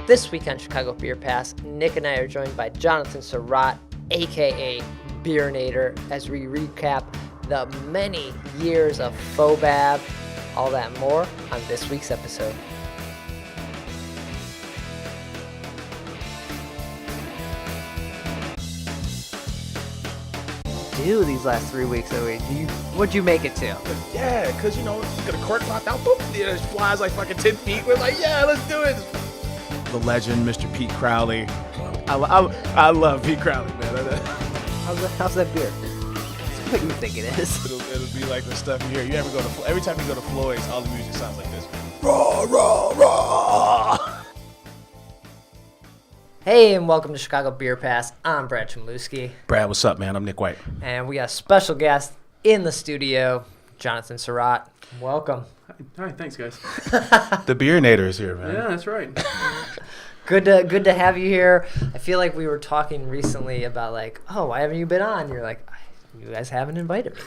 This week on Chicago Beer Pass, Nick and I are joined by Jonathan Surratt, aka Beernator, as we recap the many years of Fobab. All that and more on this week's episode. Do these last 3 weeks of the week? What'd you make it to? Yeah, because, you know, you get a cork popped out, boop, it just flies like fucking 10 feet. We're like, yeah, let's do it. The legend, Mr. Pete Crowley. I love Pete Crowley, man. How's that beer? It's what you think it is. It'll be like the stuff you hear. You ever go to, every time you go to Floyd's, all the music sounds like this. Raw, raw, raw. Hey, and welcome to Chicago Beer Pass. I'm Brad Chmielewski. Brad, what's up, man? I'm Nick White. And we got a special guest in the studio, Jonathan Surratt. Welcome. Hi, thanks, guys. The Beernator is here, man. Yeah, that's right. Good to have you here. I feel like we were talking recently about like, oh, why haven't you been on? You're like, you guys haven't invited me.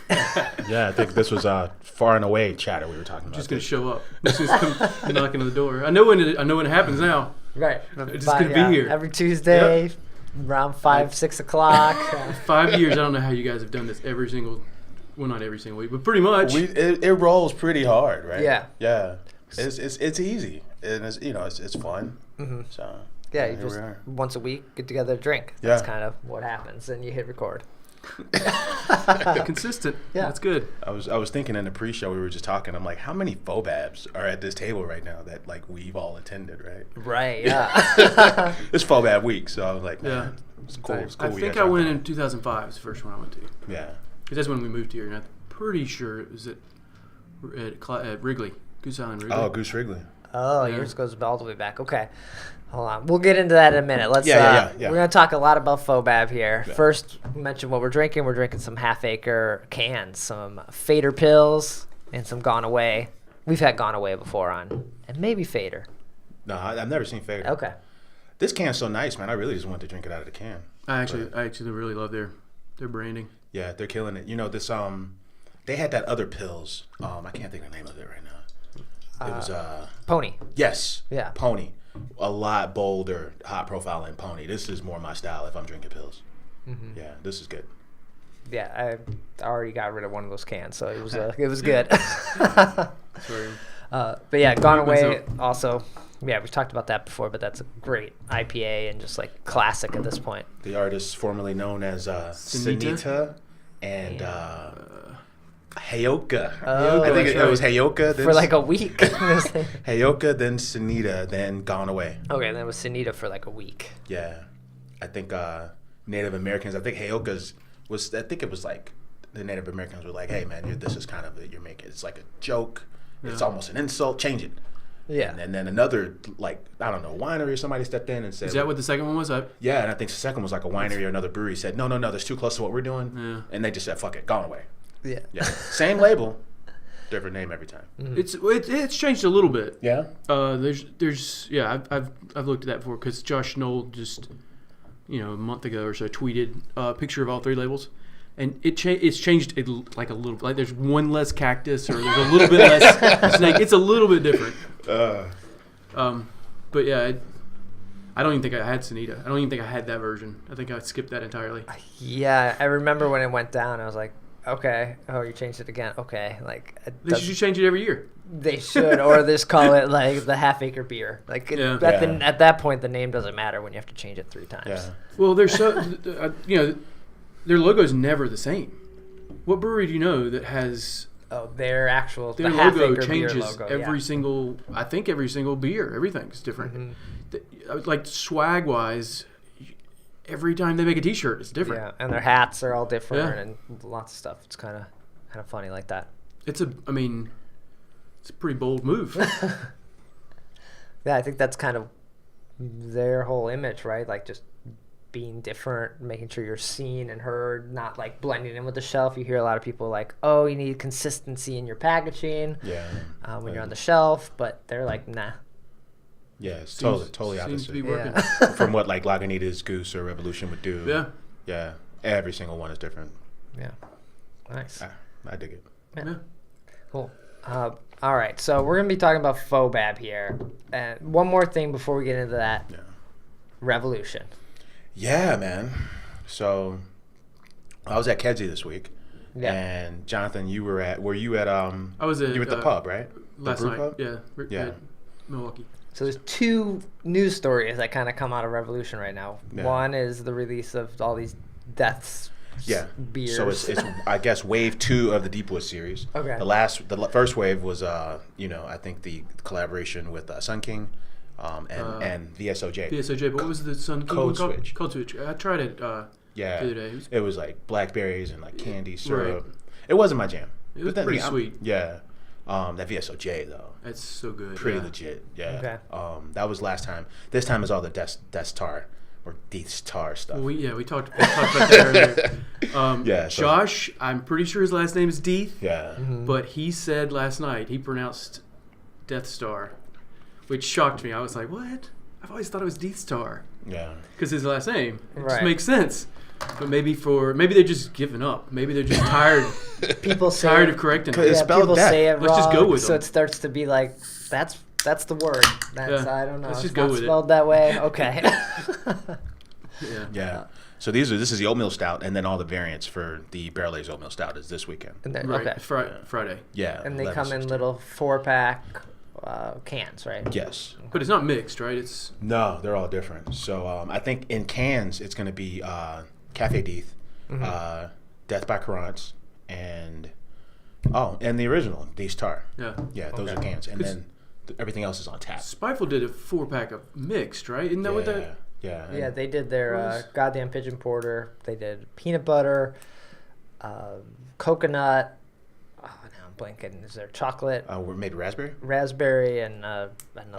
Yeah, I think this was far and away chatter we were talking about. Just gonna show up. Just come knocking on the door. I know when it happens now. Right. It's just gonna be here every Tuesday, around 5, 6 o'clock. 5 years. I don't know how you guys have done this every single. Well, not every single week, but pretty much. It rolls pretty hard, right? Yeah. Yeah. It's easy, and it's fun. Mm-hmm. So yeah, you here just we are. once a week get together, drink. Yeah. That's kind of what happens, and you hit record. Consistent. Yeah. That's good. I was thinking in the pre-show we were just talking. I'm like, how many Fobabs are at this table right now that like we've all attended, right? Right. Yeah. It's Fobab week, so I was like, man, Yeah. it's cool. It's I cool. think I went in 2005. Was the first one I went to. Yeah. Because that's when we moved here, and I'm pretty sure it was at Wrigley, Goose Island Wrigley. Oh, Goose Wrigley. Oh, Yeah. yours goes all the way back. Okay. Hold on. We'll get into that in a minute. Let's. Yeah. We're going to talk a lot about Fobab here. Yeah. First, mention what we're drinking. We're drinking some half-acre cans, some Fader Pills, and some Gone Away. We've had Gone Away before on, and maybe Fader. No, I've never seen Fader. Okay. This can's so nice, man. I really just wanted to drink it out of the can. I actually really love their branding. Yeah, they're killing it. You know, this they had that other pills. I can't think of the name of it right now. It was Pony. yes. Yeah. Pony. A lot bolder, hot profile than Pony. This is more my style if I'm drinking pills. Mm-hmm. Yeah, this is good. Yeah, I already got rid of one of those cans, so it was good. Sorry. But yeah, Gone Away Myself. also. Yeah, we've talked about that before, but that's a great IPA and just like classic at this point. The artist formerly known as Sunita? Sunita and Heyoka. Oh, I think that's it was right. Heyoka. For like a week. Heyoka, then Sunita, then Gone Away. Okay, then it was Sunita for like a week. Yeah, I think Native Americans. I think Heyoka's was. I think it was like the Native Americans were like, "Hey, man, this is kind of you're making. It's like a joke. It's Yeah. almost an insult. Change it." Yeah. And then another like I don't know winery or somebody stepped in and said, Is that what the second one was? Yeah, and I think the second was like a winery or another brewery said, "No, that's too close to what we're doing." Yeah. And they just said, "Fuck it, Gone Away." Yeah. Yeah, same label, different name every time. It's changed a little bit. Yeah. There's I've looked at that before because Josh Knoll just a month ago or so tweeted a picture of all three labels, and it's changed like a little, like there's one less cactus or there's a little bit less snake. It's a little bit different. But yeah, I don't even think I had Sunita. I don't even think I had that version. I think I skipped that entirely. Yeah, I remember when it went down, I was like, okay, oh, you changed it again. Okay, like They should change it every year. they should, or just call it like the half-acre beer. Like Yeah. at that point, the name doesn't matter when you have to change it 3 times. Yeah. Well, they're so their logo's never the same. What brewery do you know that has Oh, their their the logo half-acre beer changes logo, every yeah. single? I think every single beer, everything's different. Like swag wise, every time they make a T-shirt, it's different. Yeah, and their hats are all different Yeah. and lots of stuff. It's kind of funny like that. It's a pretty bold move. Yeah, I think that's kind of their whole image, right? Like just being different, making sure you're seen and heard, not like blending in with the shelf. You hear a lot of people like, oh, you need consistency in your packaging Yeah. when you're on the shelf, but they're like, nah. Yeah, it's Seems totally to opposite be working. Yeah. from what like Lagunitas, Goose, or Revolution would do. Yeah. Yeah. Every single one is different. Yeah. Nice. I dig it. Yeah. Yeah. Cool. All right, so we're gonna be talking about Fobab here. And one more thing before we get into that. Yeah. Revolution. Yeah, man. So I was at Kedzie this week. Yeah. And Jonathan, were you at I was at you were at the pub, right? last the brew night. pub? Yeah, at Milwaukee. So there's two news stories that kind of come out of Revolution right now. Yeah. One is the release of all these deaths. Yeah. Beers. So it's I guess wave 2 of the Deepwood series. Okay. The first wave was I think the collaboration with Sun King, and VSOJ. VSOJ, but what was the Sun King Code called? Switch. Code Switch. I tried it Yeah. the other day. It was like blackberries and like candy syrup. Right. It wasn't my jam. It was But then, pretty I'm- sweet. Yeah. That VSOJ though. That's so good. Pretty yeah. legit. Yeah. Okay. That was last time. This time is all the Death Star or Death Star stuff. Well, we talked about that earlier. Yeah, so- Josh, I'm pretty sure his last name is Deeth, yeah. but he said last night he pronounced Death Star, which shocked me. I was like, what? I've always thought it was Death Star Yeah. because his last name. It just Right. makes sense. But maybe they're just giving up. Maybe they're just tired People say tired of correcting It's it. yeah, spelled people death. say it Let's just wrong, go with so them. it starts to be like that's the word. That's Yeah. I don't know. Let's It's just go not with it. spelled that way. Okay. Yeah. Yeah. So this is the oatmeal stout, and then all the variants for the barrel aged oatmeal stout is this weekend. And then- Right. Okay. Friday. Yeah. And they come in 11/16. little 4-pack cans, right? Yes. But it's not mixed, right? It's No, they're all different. So I think in cans it's going to be Cafe Death, Death by Carrants, and the original Death Tar. yeah. Yeah, those Okay. are cans, and Because- then everything else is on tap. Spiteful did a 4-pack of mixed, right? Isn't that what that? Yeah. and- Yeah, they did their Was- goddamn pigeon porter. They did peanut butter, coconut. Oh, now I'm blanking. Is there chocolate, we're made raspberry. raspberry, and another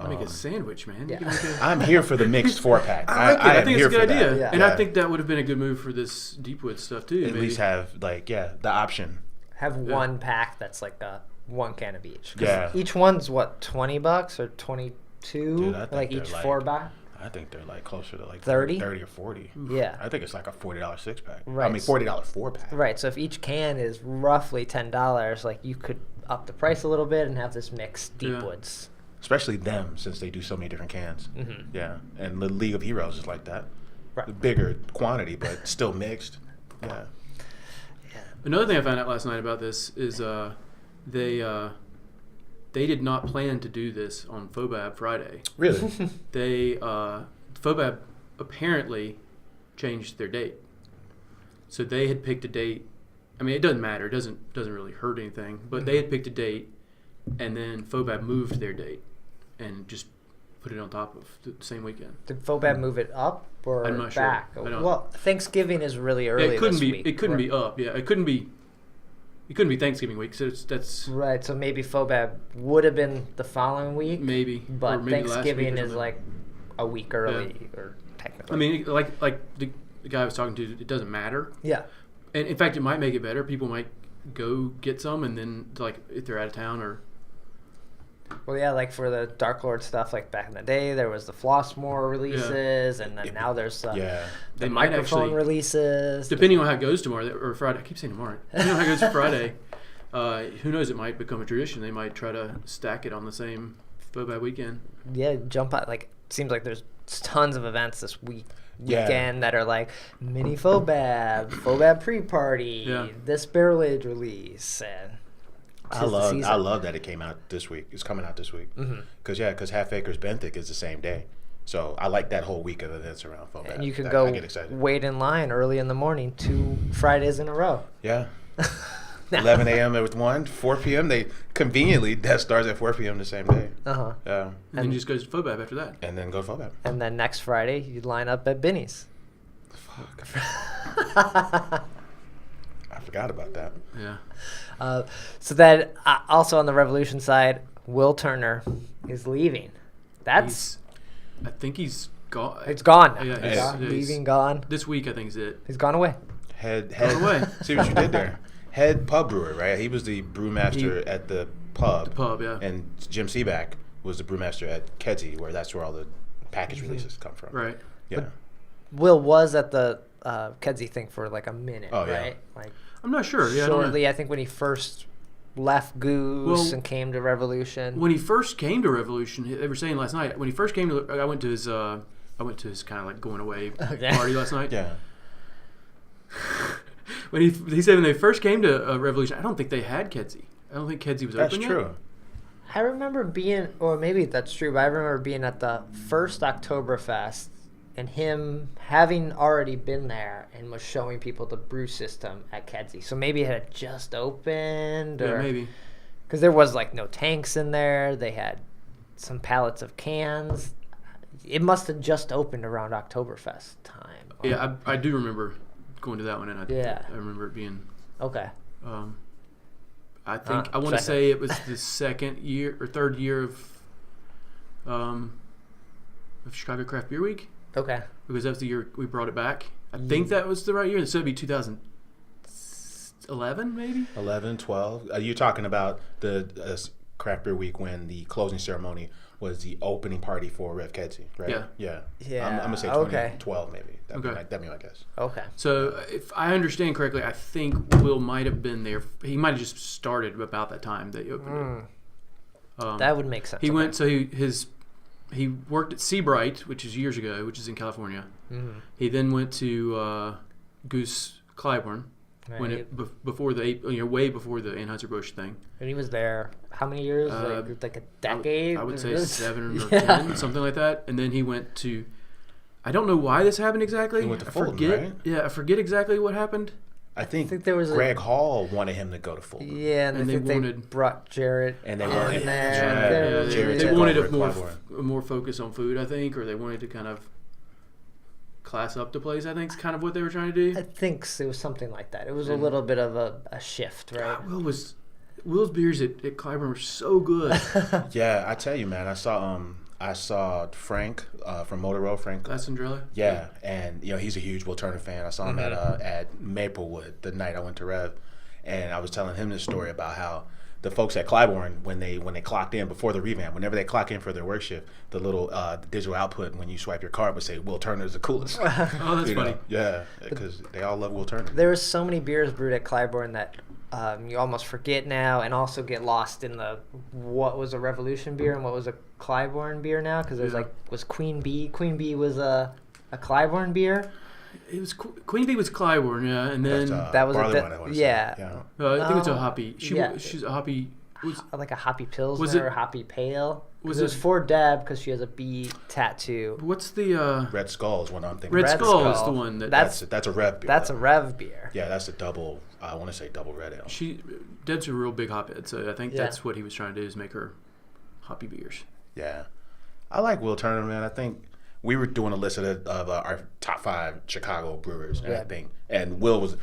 Make one? a sandwich, man. You Yeah. can make a- I'm here for the mixed 4-pack. I like it. I am think here it's a good for that. idea, Yeah. and Yeah. I think that would have been a good move for this Deepwood stuff too. At maybe. least have the option. Have Yeah. one pack that's like one can of each. 'Cause Yeah. Each one's what, $20 or 22? Dude, I think like they're each like- 4-pack. I think they're like closer to like 30? 30 or 40. Yeah. I think it's like a $40 6-pack. I Right. mean $40 4-pack. Right. So if each can is roughly $10, like you could up the price a little bit and have this mixed Yeah. Deepwoods. Especially them, since they do so many different cans. Mhm. Yeah, and the League of Heroes is like that. Right. The bigger quantity, but still mixed. Yeah. Another thing I found out last night about this is they did not plan to do this on Fobab Friday. Really? They Fobab apparently changed their date, so they had picked a date. I mean, it doesn't matter. It doesn't really hurt anything. But they had picked a date, and then Fobab moved their date and just put it on top of the same weekend. Did Fobab move it up or I'm not sure. back? I don't- Well, Thanksgiving is really Yeah, early it couldn't this be. week. It couldn't right? be up. Yeah, it couldn't be. It couldn't be Thanksgiving week. So that's Right, so maybe Fobab would have been the following week, maybe. but or maybe last week or Thanksgiving is something. like a week early, or technically. I mean, like the guy I was talking to, it doesn't matter. yeah, And in fact, it might make it better. People might go get some, and then like if they're out of town or well, yeah, like for the Dark Lord stuff, like back in the day, there was the Flossmore releases, and then now there's Yeah. the they might microphone actually, releases. depending on how it goes tomorrow or Friday. I keep saying tomorrow. Depending on how it goes Friday, who knows? It might become a tradition. They might try to stack it on the same Fobab weekend. Yeah, jump out. Like, seems like there's tons of events this Yeah. weekend that are like mini Fobab pre-party, Yeah. this barrel age release, and I tis the love season. that it came out this week. It's coming out this week. Mhm. Because Half Acres Benthic is the same day. So I like that whole week of events around Fobab. And you can I go get excited. wait in line early in the morning 2 Fridays in a row. Yeah. 11 a.m. with 1, 4 p.m. They conveniently that starts at 4 p.m. the same day. Uh-huh. Yeah. And then you just goes to Fobab after that. And then go to Fobab. And then next Friday, you line up at Binny's. I forgot about that. Yeah. So then, also on the Revolution side, Will Turner is leaving. That's I think he's gone. it's gone. Yeah, He's it's- gone, it's- leaving, gone. This week, I think is it. He's gone away. Head. away. See what you did there. Head pub brewer, right? He was the brewmaster at the pub. The pub, yeah. And Jim Seaback was the brewmaster at Kedzie, where that's where all the package releases come from. Right. Yeah. Will was at the Kedzie thing for like a minute, Oh, yeah. right? Like I'm not sure. Yeah. I don't know. shortly, I think when he first left Goose Well, and came to Revolution. When he first came to Revolution, they were saying last night. When he first came to, I went to his kind of like going away Okay. party last night. Yeah. When he said when they first came to Revolution, I don't think they had Kedzie. I don't think Kedzie was That's open true. yet. I remember being, or maybe that's true, but I remember being at the first Oktoberfest and him having already been there and was showing people the brew system at Kedzie. So maybe it had just opened, Yeah, or maybe. because there was like no tanks in there. They had some pallets of cans. It must have just opened around Oktoberfest time. Yeah, I do remember going to that one, and Yeah. I remember it being. Okay. I think I want to second. say it was the second year or third year of Chicago Craft Beer Week, Okay. because that was the year we brought it back. I think that was the right year. So it'd be 2011, maybe. 11, 12. You're talking about the Craft Beer Week when the closing ceremony was the opening party for Rev Kedzie, right? Yeah. Yeah. Yeah, I'm going to say okay. 2012 maybe. That'd be my guess. Okay. So if I understand correctly, I think Will might have been there. He might have just started about that time that he opened it. That would make sense. He Okay. went. So he worked at Seabright, which is years ago, which is in California. Mhm. He then went to Goose Clybourne when Right. it before the way before the Anheuser-Busch thing. And he was there how many years? Like a decade? I would say 7 or Yeah. 10, something like that. And then he went to. I don't know why this happened exactly. He went to I Fulton, forget. right? Yeah, I forget exactly what happened. I think there was Greg Hall wanted him to go to Fulton. Yeah, and, And I they think they wanted- brought Jarrett. And they in wanted there. Jarrett. There was- Jarrett they took wanted over a at more focus on food, I think, or they wanted to kind of class up the place. I think is kind of what they were trying to do. I think it was something like that. It was a little bit of a shift, right? Will's beers at Clybourne were so good. Yeah, I tell you, man, I saw Frank from Motor Road, Frank. Glassandrella. Yeah, and he's a huge Will Turner fan. I saw him at Maplewood the night I went to Rev, and I was telling him this story about how the folks at Clybourne, when they clocked in before the revamp, whenever they clock in for their work shift, the little digital output when you swipe your card would say Will Turner is the coolest. Oh, that's funny. Yeah, because they all love Will Turner. There were so many beers brewed at Clybourne that you almost forget now, and also get lost in the what was a Revolution beer and what was a Clybourne beer now, because there's Yeah. was Queen Bee. Queen Bee was a Clybourne beer. It was Queen Bee was Clybourne, yeah, and then That's, that was barley a wine, I wanna yeah. say. I think it's a Oh, hoppy. yeah. She's a hoppy. Like a hoppy pilsner Was it- or a hoppy pale. was it was it- for Deb because she has a bee tattoo. What's the Red Skull is what I'm thinking. Red of. Skull is Skull. the one that That's a Rev beer. That's a though. Rev beer. Yeah, that's a double. I want to say double red ale. Deb's a real big hophead, so I think Yeah. that's what he was trying to do is make her hoppy beers. Yeah, I like Will Turner, man. I think we were doing a list of our top 5 Chicago brewers, and Yeah. I think Will was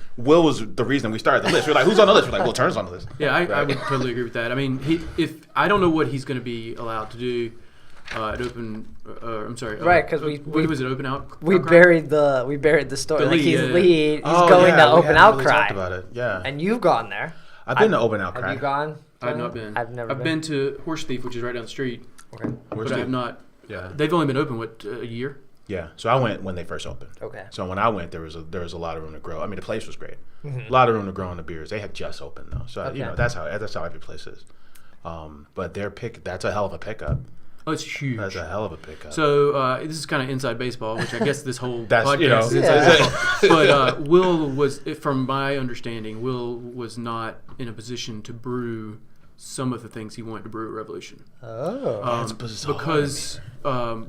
the reason we started the list. We're like, who's on the list? We're like, Will Turner's on the list. Yeah, I Right. would totally agree with that. I mean, if I don't know what he's going to be allowed to do at open. I'm sorry. Right, 'cause what was it? Open out. We Outcry? buried the story. The like lead, he's yeah, yeah. lead. He's Oh, going yeah, to we Open haven't really Outcry. talked about it. Yeah, And you've gone there. I've been to Open Outcry. Have you gone? I've not been. I've never I've been to Horse Thief, which is right down the street, Okay. Where's but I the- have not. Yeah, They've only been open a year. yeah. So I went when they first opened. Okay. So when I went, there was a lot of room to grow. I mean, the place was great. Mm-hmm. A lot of room to grow in the beers. They had just opened though, so Okay. that's how every place is. But that's a hell of a pickup. Oh, it's huge. That's a hell of a pickup. So this is kind of inside baseball, which I guess this whole That's, podcast is inside Yeah. baseball. But Will was, from my understanding, Will was not in a position to brew some of the things he wanted to brew at Revolution. Oh. That's bizarre.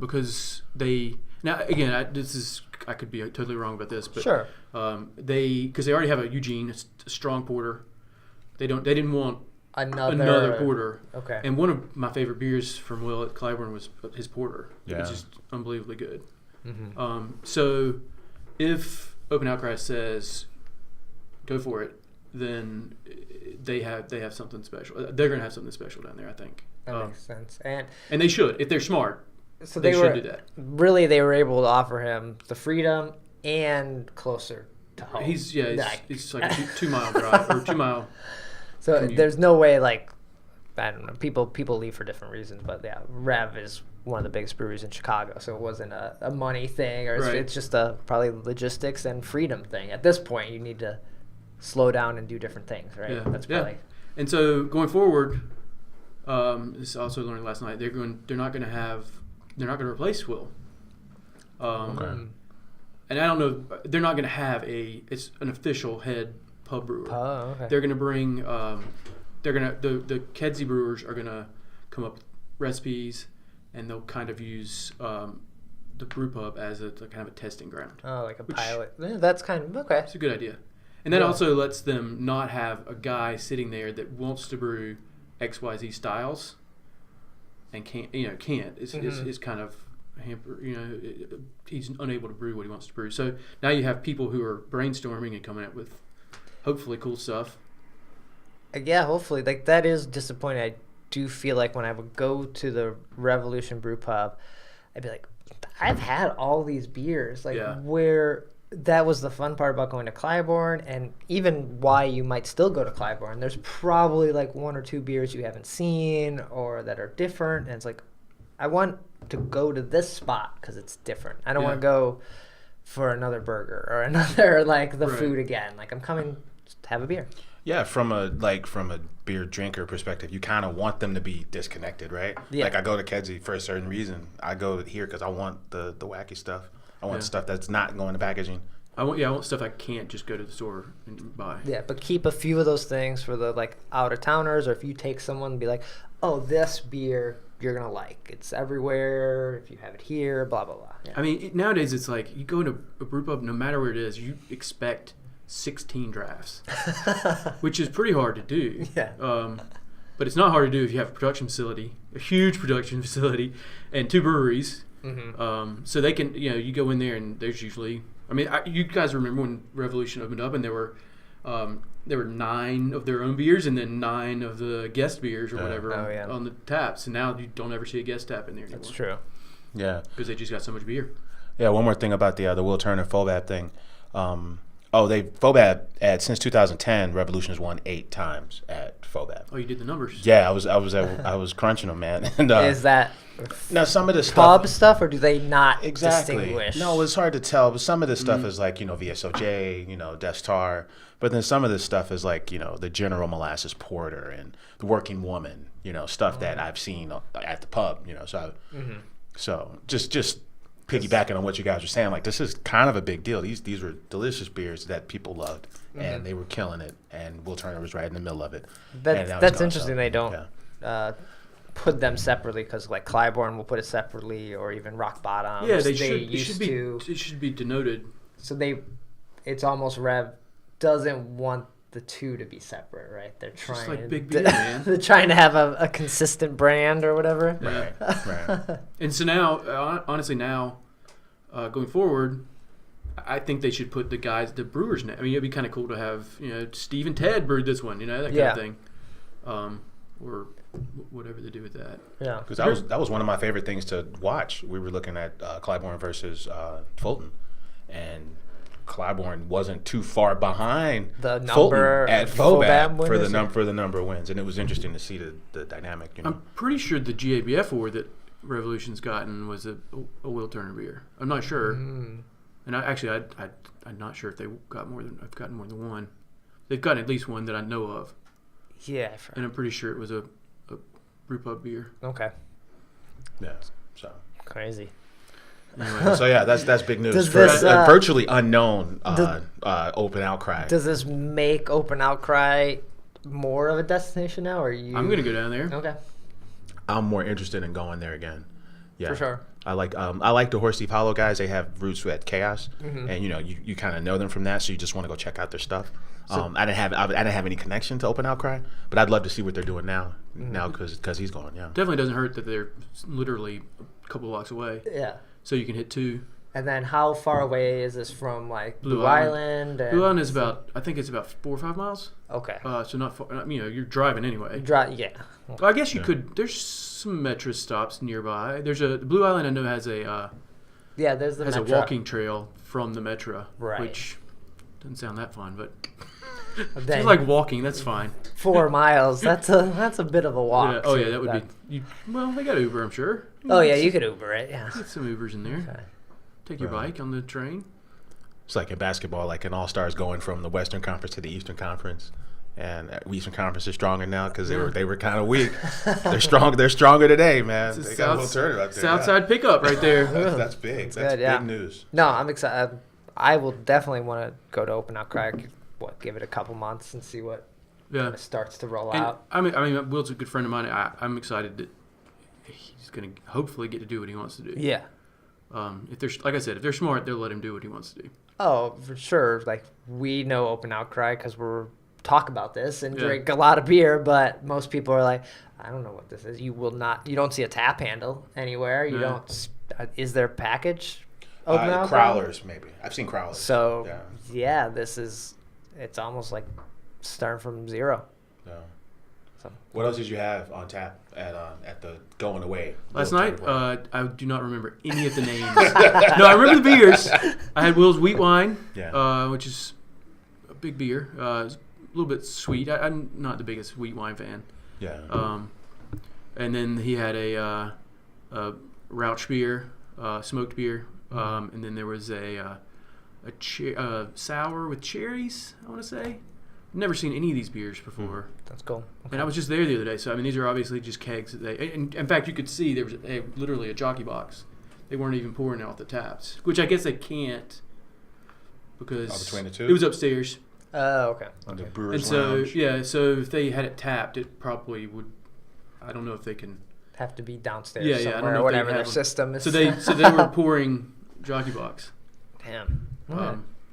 Because they now again I could be totally wrong about this, but Sure. because they already have a Eugene, a strong porter. They didn't want Another porter. Okay. And one of my favorite beers from Will at Clybourne was his porter. It Yeah. was just unbelievably good. Mm-hmm. So if Open Outcry says go for it, then they have something special. They're going to have something special down there, I think. That makes sense. And And they should, if they're smart. so They they, should were do that. Really they were able to offer him the freedom and closer to home. He's Like- like a 2 mile drive or 2 mile. So commute. there's no way, like, I don't know, people leave for different reasons, but yeah, Rev is one of the biggest breweries in Chicago, so it wasn't a money thing, or Right. it's just a probably logistics and freedom thing. At this point, you need to slow down and do different things, right? Yeah. That's Yeah. probably And so going forward, this also learned last night. They're not going to replace Will. Okay. And I don't know. They're not going to have it's an official head pub brewer. Oh, okay. They're going to bring. The Kedzie brewers are going to come up with recipes, and they'll kind of use the brew pub as a kind of a testing ground. Oh, like a pilot. Yeah, that's kind of okay. It's a good idea. And that Yeah. also lets them not have a guy sitting there that wants to brew XYZ styles and can't. Is kind of hamper. He's unable to brew what he wants to brew. So now you have people who are brainstorming and coming up with hopefully cool stuff. Yeah, hopefully. Like, that is disappointing. I do feel like when I would go to the Revolution Brew Pub, I'd be like, I've had all these beers. Like, Yeah. where that was the fun part about going to Clybourne, and even why you might still go to Clybourne. There's probably like one or two beers you haven't seen or that are different. And it's like, I want to go to this spot because it's different. I don't want to go for another burger or another, like, the Right. food again. Like, I'm coming just to have a beer. Yeah, from a beer drinker perspective, you kind of want them to be disconnected, right? Yeah. Like, I go to Kedzie for a certain reason. I go here because I want the wacky stuff. I want Yeah. stuff that's not going to packaging. I want stuff I can't just go to the store and buy. Yeah, but keep a few of those things for the, like, out-of-towners, or if you take someone and be like, oh, this beer you're going to like. It's everywhere. If you have it here, blah, blah, blah. Yeah. I mean, nowadays it's like you go into a brew pub, no matter where it is, you expect 16 drafts, which is pretty hard to do. Yeah. But it's not hard to do if you have a production facility, a huge production facility, and two breweries. Mm-hmm. So they can, you go in there and there's usually, you guys remember when Revolution opened up and there were 9 of their own beers and then 9 of the guest beers or whatever on the taps. And now you don't ever see a guest tap in there anymore. That's true. Yeah. Because they just got so much beer. Yeah, one more thing about the Will Turner Fobab thing. Fobab since 2010, Revolution has won 8 times at Fobab. Oh, you did the numbers. Yeah, I was crunching them, man. And Is that now some of the pub stuff stuff, or do they not exactly. distinguish? No, it's hard to tell. But some of this stuff is like VSOJ, Destar. But then some of this stuff is like the General Molasses Porter and the Working Woman, stuff that I've seen at the pub. So just piggybacking on what you guys were saying, like, this is kind of a big deal. These were delicious beers that people loved, and they were killing it. And Will Turner was right in the middle of it. That's interesting. They don't put them separately, because like Clybourne will put it separately, or even Rock Bottom. Yeah, they used to. It should be denoted. So it's almost Rev doesn't want the two to be separate, right? They're trying. Just like Big Beer, man. They're trying to have a consistent brand or whatever. Right. And so now, honestly, going forward, I think they should put the brewers' name. I mean, it'd be kind of cool to have, Steve and Ted brewed this one, that kind of thing, or whatever they do with that. Yeah, because that was one of my favorite things to watch. We were looking at Clybourne versus Fulton, and Clybourne wasn't too far behind the number Fulton at Fobab for winners, the number of wins, and it was interesting to see the dynamic. I'm pretty sure the GABF award that Revolution's gotten was a Will Turner beer. I'm not sure, and I'm not sure if I've gotten more than one. They've gotten at least one that I know of. Yeah, and I'm pretty sure it was a brew pub beer. Okay. Yeah. So crazy. Anyway. So yeah, that's big news Does for this, a virtually unknown Open Outcry. Does this make Open Outcry more of a destination now, or you? I'm gonna go down there. Okay. I'm more interested in going there again. Yeah, for sure. I like the Horse Thief Hollow guys. They have roots at Chaos, and you kind of know them from that, so you just want to go check out their stuff. So, I didn't have any connection to Open Outcry, but I'd love to see what they're doing now because he's gone. Yeah, definitely doesn't hurt that they're literally a couple blocks away. Yeah. So you can hit 2. And then how far away is this from like Blue Island? Blue Island is I think it's about 4 or 5 miles. Okay. So not far. You're driving anyway. Yeah. Well, I guess you could. There's some metro stops nearby. There's Blue Island. I know has a there's the has metro. a walking trail from the metro, right? Which doesn't sound that fun, but Then, it's like walking. That's fine. 4 miles. That's a bit of a walk. Yeah. Oh yeah, that would be. Well, they got Uber, I'm sure. Oh yeah, you could Uber it. Yeah. Get some Ubers in there. Okay. Take your bike on the train. It's like in basketball, like an All-Stars going from the Western Conference to the Eastern Conference, And Eastern Conference is stronger now because they were kind of weak. They're strong. They're stronger today, man. It's a They got a little tournament up there. Southside pickup right there. That's big. That's good, yeah. big news. No, I'm excited. I will definitely want to go to Open Outcry. Give it a couple months and see what Yeah. starts to roll And out. I mean, Will's a good friend of mine. I'm excited that he's going to hopefully get to do what he wants to do. Yeah. If they're like I said, if they're smart, they'll let him do what he wants to do. Oh, for sure. Like, we know Open Outcry because we're talk about this and Yeah. drink a lot of beer, but most people are like, I don't know what this is. You don't see a tap handle anywhere. You Yeah. don't. Is there a package? Open Outcry? Crowlers, maybe. I've seen crowlers. So, Yeah. it's almost like starting from zero. No. So, What else did you have on tap at the going away? Last Will night, tournament? I do not remember any of the names. No, I remember the beers. I had Will's Wheat Wine, which is a big beer. It's a little bit sweet. I'm not the biggest wheat wine fan. Yeah. And then he had a Rauch beer, smoked beer, and then there was a sour with cherries. I want to say. Never seen any of these beers before. that's cool. And I was just there the other day, so I mean, these are obviously just kegs. And in fact, you could see there was literally a jockey box. They weren't even pouring out the taps, which I guess they can't because between the two? it was upstairs. Oh, okay. On the Okay. Brewers And so Lounge. so if they had it tapped, it probably would. I don't know if they can. Have to be downstairs Yeah, I somewhere, don't know or if they whatever their have them. system is. So they were pouring jockey box. Damn.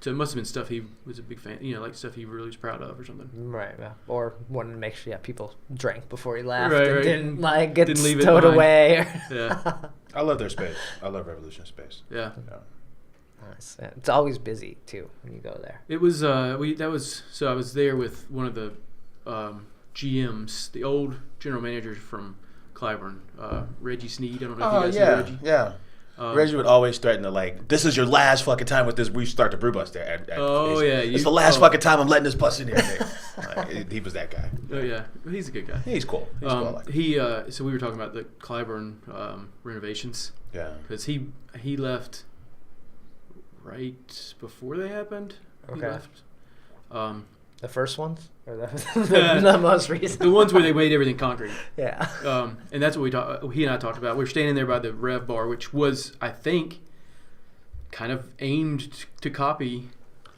So it must have been stuff he was a big fan. Like stuff he really was proud of or something. Right, yeah. Or wanted to make sure people drank before he left Right, and right. didn't get Didn't leave it stowed behind. away. Yeah, I love their space. I love Revolution space. yeah. Yeah. Nice. Yeah, it's always busy too when you go there. It was I was there with one of the GMs, the old general managers from Clybourne, Reggie Sneed. I don't know if you guys know Reggie. Yeah. Reggie would always threaten to this is your last fucking time with this. We start the brew bus there. It's the last fucking time I'm letting this bus in here. He was that guy. Oh yeah, he's a good guy. He's cool. He's cool. I like him. So we were talking about the Clybourne renovations Yeah. because he left right before they happened. He Okay. left. The first ones or the most recent? The ones where they made everything concrete. Yeah. And that's what he and I talked about. We were standing there by the Rev Bar, which was, I think, kind of aimed to copy.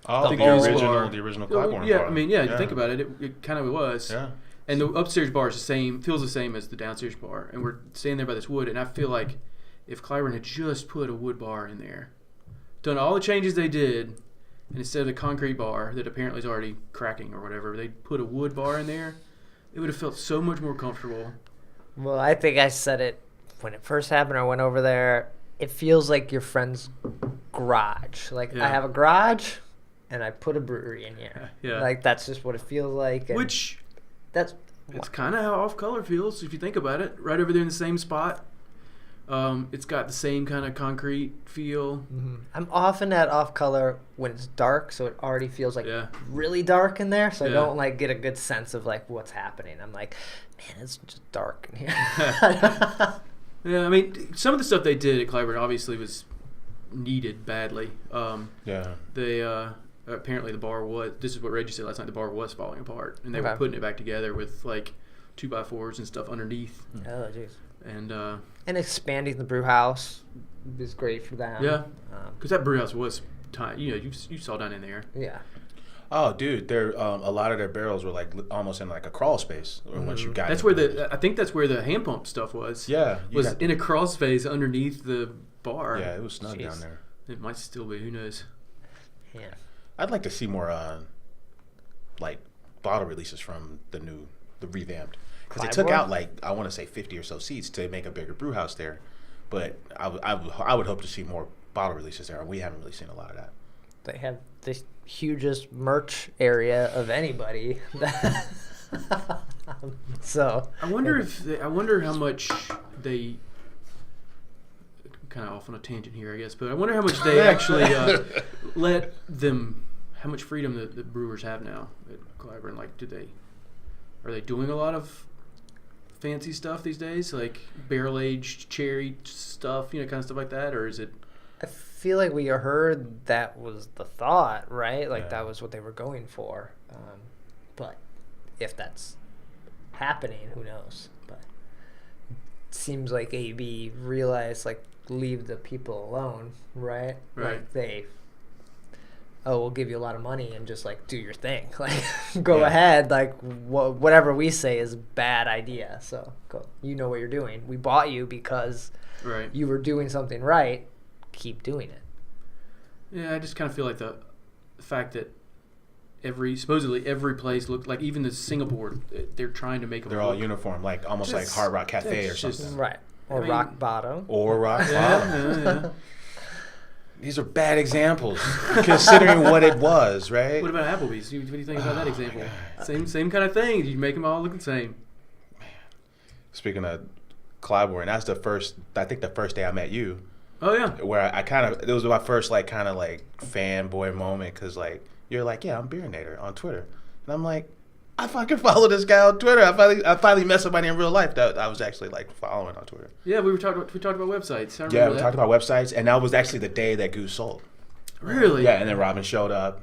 Oh, the the Goose original, Bar. the original Clybourne Yeah, bar. I mean, you think about it, it kind of was. Yeah. And the upstairs bar is the same, feels the same as the downstairs bar. And we're standing there by this wood, and I feel like if Clybourne had just put a wood bar in there, done all the changes they did, and instead of the concrete bar that apparently is already cracking or whatever, they put a wood bar in there, it would have felt so much more comfortable. Well, I think I said it when it first happened. I went over there. It feels like your friend's garage. Like Yeah. I have a garage, and I put a brewery in here. Yeah. Like that's just what it feels like. And Which, that's it's kind of how Off Color feels if you think about it. Right over there in the same spot. It's got the same kind of concrete feel. I'm often at off color when it's dark, so it already feels like Yeah. really dark in there. So I Yeah. don't get a good sense of what's happening. I'm like, man, it's just dark in here. Yeah, I mean, some of the stuff they did at Clybourne obviously was needed badly. Yeah. They apparently the bar was. This is what Reggie said last night. The bar was falling apart, and they were Okay. putting it back together with 2x4s and stuff underneath. Oh, jeez. And expanding the brew house is great for them. yeah, because that brew house was tiny. You saw down in there. Yeah. Oh, dude, they're a lot of their barrels were almost in a crawl space once you got. That's in where I think that's where the hand pump stuff was. Yeah, you was got- in a crawl space underneath the bar. Yeah, it was snug Jeez. down there. It might still be. Who knows? Yeah. I'd like to see more bottle releases from the revamped, because they took Clybourne? out I want to say 50 or so seats to make a bigger brew house there, but I would hope to see more bottle releases there. We haven't really seen a lot of that. They have the hugest merch area of anybody. So I wonder how much they. Kind of off on a tangent here, I guess, but I wonder how much they actually let them. How much freedom the brewers have now at Clybourne? Are they doing a lot of fancy stuff these days, like barrel aged cherry stuff, kind of stuff like that, or is it? I feel like we heard that was the thought, right? Yeah. That was what they were going for. But if that's happening, who knows? But it seems like AB realized, like, leave the people alone, right? Right. Like we'll give you a lot of money and just like do your thing. Like go Yeah. ahead. Like whatever we say is a bad idea. So go. You know what you're doing. We bought you because Right. you were doing something right. Keep doing it. Yeah, I just kind of feel like the fact that supposedly every place looked like, even the Singapore, they're trying to make them They're all look- uniform, like almost like Just- Hard Rock Cafe or that's just- something. Right. Or I mean- rock bottom. Or Rock Bottom. Yeah. These are bad examples, considering what it was, right? What about Applebee's? What do you think about that example? Same kind of thing. You make them all look the same. Speaking of Clybourne, that's the first day I met you, Oh yeah. where I kind of, it was my first like kind of like fanboy moment, because like you're like, yeah, I'm Beerinator on Twitter, and I'm like, I fucking follow this guy on Twitter. I finally met somebody in real life that I was actually like following on Twitter. Yeah, we talked about websites. I remember Yeah, we that. talked about websites, and that was actually the day that Goose sold. Really? Yeah, and then Robin showed up,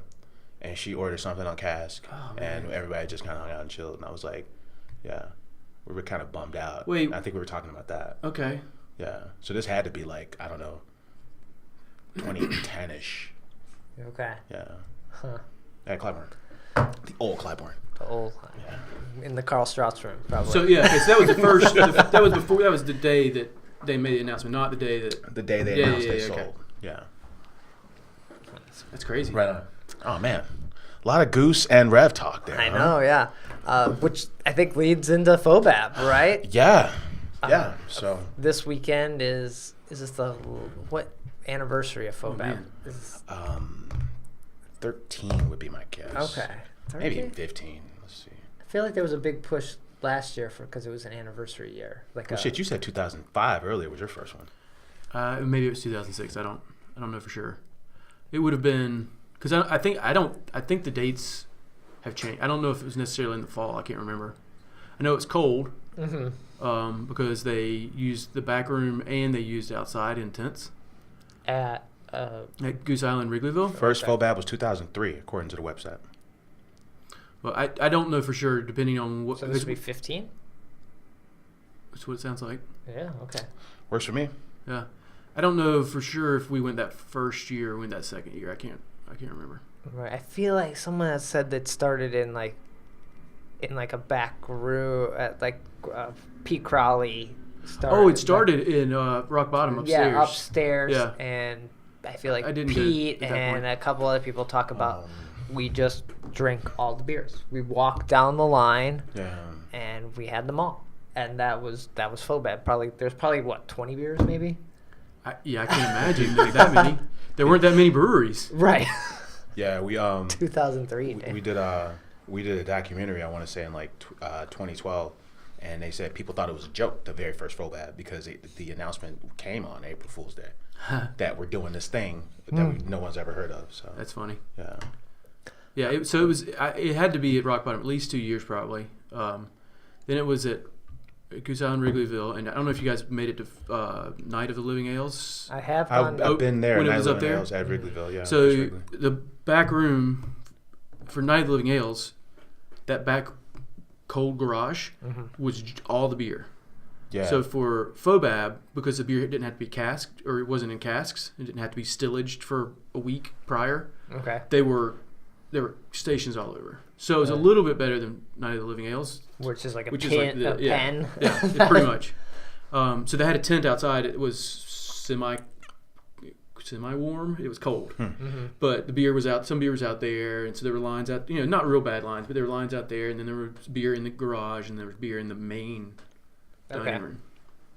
and she ordered something on Cask, Oh, and everybody just kind of hung out and chilled. And I was like, yeah, we were kind of bummed out. Wait. I think we were talking about that. Okay. Yeah, so this had to be like, I don't know, 2010-ish. Okay. Yeah, Huh. at Clybourne, the old Clybourne. The old in the Carl Strauss room, probably. So yeah, okay, so that was the first. That was before. That was the day that they made the announcement, not the day that. The day they Yeah, announced yeah, they yeah, sold. okay. Yeah, That's crazy. right on. Oh man, a lot of Goose and Rev talk there. I huh? know, yeah. Which I think leads into Fobab, right? Yeah, yeah. So This weekend is this the what anniversary of Fobab? man. 13 would be my guess. Okay. Maybe 13? 15. Let's see. I feel like there was a big push last year because it was an anniversary year. Like Well, shit, you said 2005 earlier was your first one. Maybe it was 2006. I don't know for sure. It would have been because I think the dates have changed. I don't know if it was necessarily in the fall. I can't remember. I know it's cold because they used the back room and they used outside in tents at at Goose Island, Wrigleyville. First Okay. Fobab was 2003, according to the website. Well, I don't know for sure, depending on what. so this would be 15. That's what it sounds like. Yeah. Okay. Works for me. Yeah, I don't know for sure if we went that first year or went that second year. I can't remember. Right. I feel like someone has said that started in like a back room at like Pete Crowley. Oh, it started in Rock Bottom upstairs. Yeah, upstairs. Yeah. And I feel like I didn't get it Pete at that and point. a couple other people talk about we just drink all the beers. We walked down the line Yeah. and we had them all. And that was Fobab. There's probably what, 20 beers maybe? I can't imagine that many. There weren't that many breweries. Right. Yeah, we 2003. we did a documentary, I want to say in like 2012, and they said people thought it was a joke, the very first Fobab, because the announcement came on April Fool's Day that we're doing this thing that no one's ever heard of. So That's funny. yeah. Yeah, it had to be at Rock Bottom at least 2 years probably. Then it was at Goose Island, Wrigleyville, and I don't know if you guys made it to Night of the Living Ales. I have gone. I've been there when it Night was of up the there? Ales at Wrigleyville. Yeah. So West Wrigley. the back room for Night of the Living Ales, that back cold garage was all the beer. Yeah. So for Fobab, because the beer didn't have to be casked, or it wasn't in casks, it didn't have to be stillaged for a week prior, Okay. there were stations all over. So it was a little bit better than Night of the Living Ales, Which is like a which pen. is like the, pen. yeah, pretty much. So they had a tent outside. It was semi warm. It was cold, but the beer was out. Some beer was out there, and so there were lines out. Not real bad lines, but there were lines out there, and then there was beer in the garage, and there was beer in the main Okay. dining room.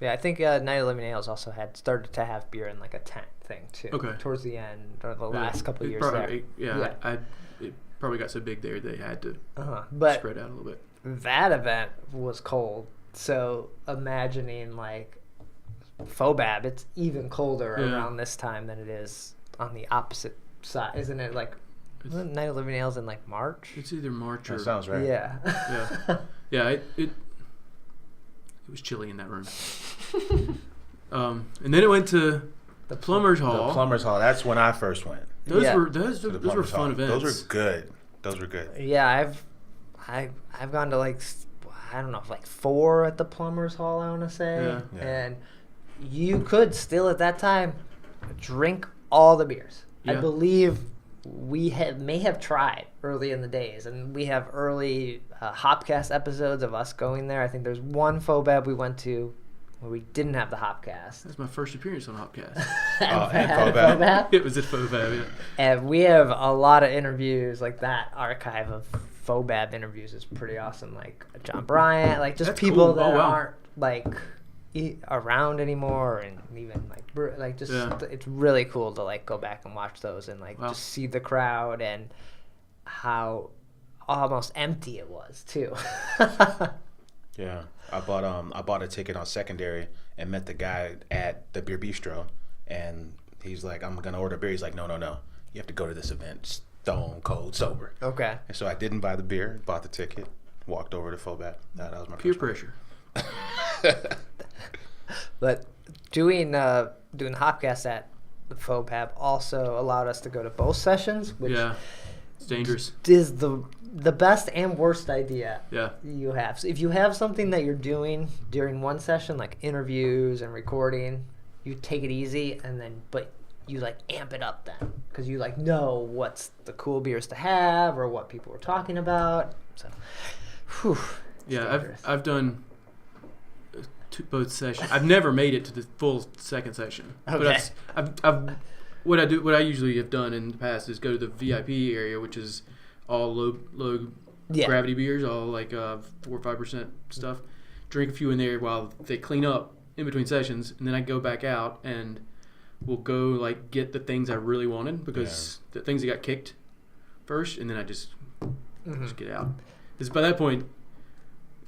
Yeah, I think Night of the Living Ales also had started to have beer in like a tent thing too. Okay. Towards the end or the Yeah, last couple of it years probably, there. Yeah, it probably got so big there they had to But spread out a little bit. that event was cold. So imagining like Fobab, it's even colder Yeah. around this time than it is on the opposite side, isn't it? Like wasn't Night of the Living Ales in like March? It's either March or that sounds right. Yeah. yeah. It was chilly in that room. And then it went to the Plumbers Hall. The Plumbers Hall. That's when I first went. Those Yeah. were to the those were Plumbers fun Hall. events. Those were good. Those were good. Yeah, I've gone to like I don't know, like 4 at the Plumbers Hall, I want to say. Yeah. Yeah. And you could still at that time drink all the beers. I Yeah. believe we may have tried early in the days, and we have early Hopcast episodes of us going there. I think there's one Fobab we went to where we didn't have the Hopcast. That's my first appearance on Hopcast. and At Fobab? Fobab. It was at Fobab, yeah. And we have a lot of interviews, like that archive of Fobab interviews is pretty awesome. Like John Bryant, like just That's people cool. that Oh, wow. aren't like around anymore, and even like just Yeah. it's really cool to like go back and watch those and like Wow. just see the crowd and how almost empty it was too. Yeah, I bought a ticket on secondary and met the guy at the Beer Bistro, and he's like, I'm gonna order beer. He's like, no, you have to go to this event stone cold sober. Okay. And so I didn't buy the beer, bought the ticket, walked over to Fobab. That was my Peer first pressure. But doing Hopcast at the Fobab also allowed us to go to both sessions, which Yeah. It's dangerous. is the best and worst idea Yeah. you have. So if you have something that you're doing during one session, like interviews and recording, you take it easy, but you like amp it up then, because you like know what's the cool beers to have or what people were talking about. So, whew, it's Yeah, dangerous. I've done both sessions. I've never made it to the full second session. But Okay. I've what I usually have done in the past is go to the VIP area, which is all low Yeah. gravity beers, all like 4 or 5% stuff. Drink a few in there while they clean up in between sessions, and then I go back out and we'll go like get the things I really wanted, because the things that got kicked first, and then I just get out. Because by that point,